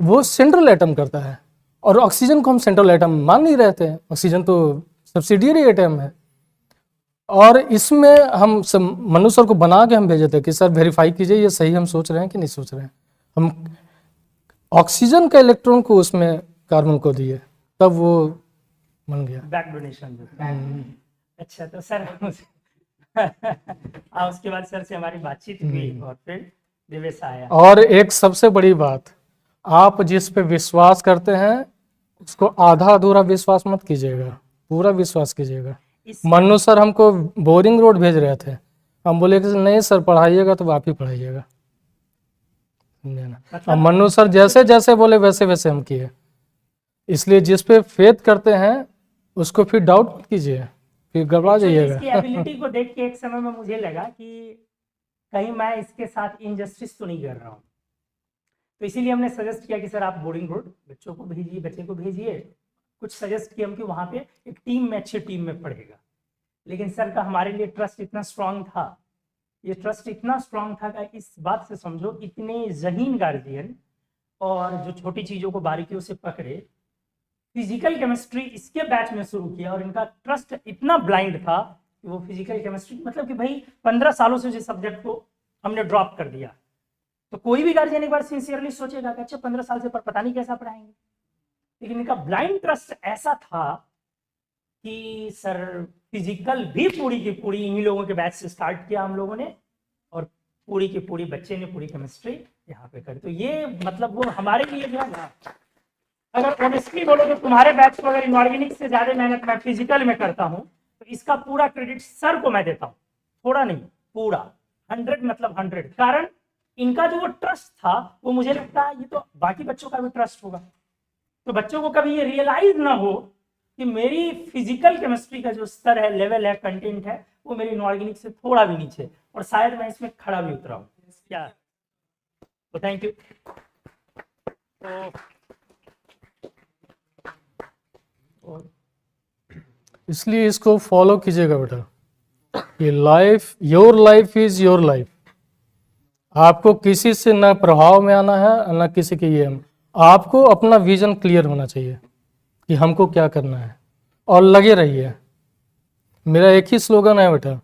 वो सेंट्रल एटम करता है, और ऑक्सीजन को हम सेंट्रल एटम मान नहीं रहे थे, ऑक्सीजन तो सब्सिडियरी एटम है। और इसमें हम मनु सर को बना के हम भेजे थे कि सर वेरीफाई कीजिए ये सही हम सोच रहे हैं कि नहीं सोच रहे हैं। हम ऑक्सीजन का इलेक्ट्रॉन को उसमें कार्बन को दिए, तब वो बन गया बैक डोनेशन जो। अच्छा, तो सर उसके बाद सर से हमारी बातचीत हुई और फिर देवेश आया। और एक सबसे बड़ी बात, आप जिस पे विश्वास करते हैं उसको आधा अधूरा विश्वास मत कीजिएगा, पूरा विश्वास कीजिएगा। इस मन्नू सर हमको बोरिंग रोड भेज रहे थे, हम बोले कि नहीं सर पढ़ाइएगा तो आप ही पढ़ाइएगा, समझे ना। अब मन्नू सर जैसे जैसे बोले वैसे वैसे हम किए। इसलिए जिस पे फेथ करते हैं उसको फिर डाउट मत कीजिए, फिर गड़बड़ा इसकी जाइएगा। एबिलिटी को देख के एक समय में मुझे लगा कि कहीं मैं इसके साथ इनजस्टिस तो नहीं कर रहा हूँ, तो इसीलिए हमने सजेस्ट किया कि सर आप बोर्डिंग रोड बच्चों को भेजिए, बच्चे को भेजिए। कुछ सजेस्ट किया हम कि वहाँ पे एक टीम में, अच्छी टीम में पढ़ेगा। लेकिन सर का हमारे लिए ट्रस्ट इतना स्ट्रांग था, ये ट्रस्ट इतना स्ट्रांग था कि इस बात से समझो इतने ज़हीन गार्जियन और जो छोटी चीज़ों को बारीकियों से पकड़े, फिजिकल केमिस्ट्री इसके बैच में शुरू किया और इनका ट्रस्ट इतना ब्लाइंड था कि वो फिजिकल केमिस्ट्री मतलब कि भाई 15 सालों से जिस सब्जेक्ट को हमने ड्रॉप कर दिया, तो कोई भी गार्जियन एक बार सिंसियरली सोचेगा कि अच्छा 15 साल से पर पता नहीं कैसा पढ़ाएंगे। लेकिन इनका ब्लाइंड ट्रस्ट ऐसा था कि सर फिजिकल भी पूरी की पूरी इन्हीं लोगों के बैच से स्टार्ट किया हम लोगों ने, और पूरी की पूरी बच्चे ने पूरी केमिस्ट्री यहाँ पे करी। तो ये मतलब वो हमारे लिए जो है ना, अगर ऑनेस्टली बोलो तो तुम्हारे बैच को अगर इनऑर्गेनिक से ज्यादा मेहनत मैं फिजिकल में करता हूँ तो इसका पूरा क्रेडिट सर को मैं देता हूँ, थोड़ा नहीं पूरा 100 मतलब 100। कारण इनका जो वो ट्रस्ट था वो मुझे लगता है ये तो बाकी बच्चों का भी ट्रस्ट होगा। तो बच्चों को कभी ये रियलाइज ना हो कि मेरी फिजिकल केमिस्ट्री का जो स्तर है, लेवल है, कंटेंट है, वो मेरी इनऑर्गेनिक से थोड़ा भी नीचे, और शायद मैं इसमें खड़ा भी उतरा हूँ क्या। तो थैंक यू। इसलिए इसको फॉलो कीजिएगा बेटा, ये life, your life is your life. आपको किसी से ना प्रभाव में आना है ना किसी के ये, आपको अपना विजन क्लियर होना चाहिए कि हमको क्या करना है, और लगे रहिए। मेरा एक ही स्लोगन है बेटा,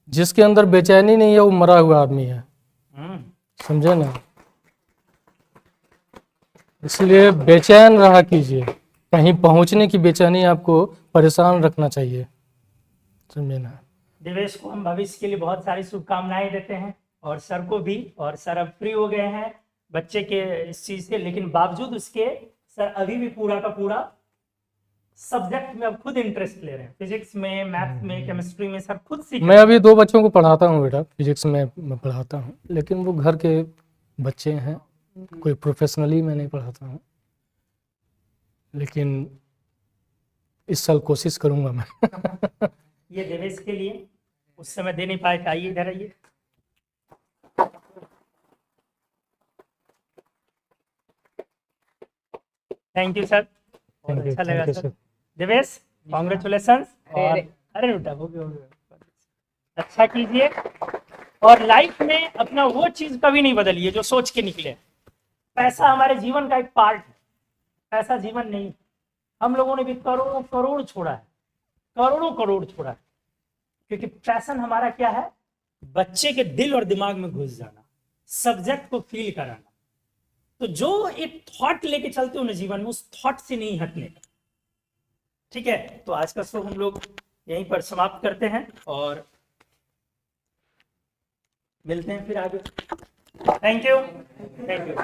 जिसके अंदर बेचैनी नहीं है वो मरा हुआ आदमी है, समझे ना। इसलिए बेचैन रहा कीजिए, कहीं पहुंचने की बेचैनी आपको परेशान रखना चाहिए, समझे ना। देवेश को हम भविष्य के लिए बहुत सारी शुभकामनाएं देते हैं, और सर को भी। और सर अब फ्री हो गए हैं बच्चे के इस चीज से, लेकिन बावजूद उसके सर अभी भी पूरा का पूरा सब्जेक्ट में अब खुद इंटरेस्ट ले रहे हैं, फिजिक्स में, मैथ्स में, केमिस्ट्री में, सर खुद सीख। मैं अभी 2 बच्चों को पढ़ाता हूँ बेटा, फिजिक्स में मैं पढ़ाता हूँ, लेकिन वो घर के बच्चे हैं, कोई प्रोफेशनली मैं नहीं पढ़ाता हूँ, लेकिन इस साल कोशिश करूँगा मैं। ये देवेश के लिए उस समय दे नहीं पाए थे, आइए इधर आइए। थैंक यू सर, बहुत अच्छा लगा सर। देवेश कॉन्ग्रेचुलेशन। और अरे बेटा हो गया, अच्छा कीजिए, और लाइफ में अपना वो चीज कभी नहीं बदलिए जो सोच के निकले। पैसा हमारे जीवन का एक पार्ट है, पैसा जीवन नहीं। हम लोगों ने भी करोड़ों करोड़ छोड़ा है, करोड़ों करोड़ छोड़ा है, क्योंकि पैशन हमारा क्या है, बच्चे के दिल और दिमाग में घुस जाना, सब्जेक्ट को फील कराना। तो जो एक थॉट लेके चलते हो ना जीवन में, उस थॉट से नहीं हटने का। ठीक है, तो आज का शो हम लोग यहीं पर समाप्त करते हैं और मिलते हैं फिर आगे। Thank you, thank you.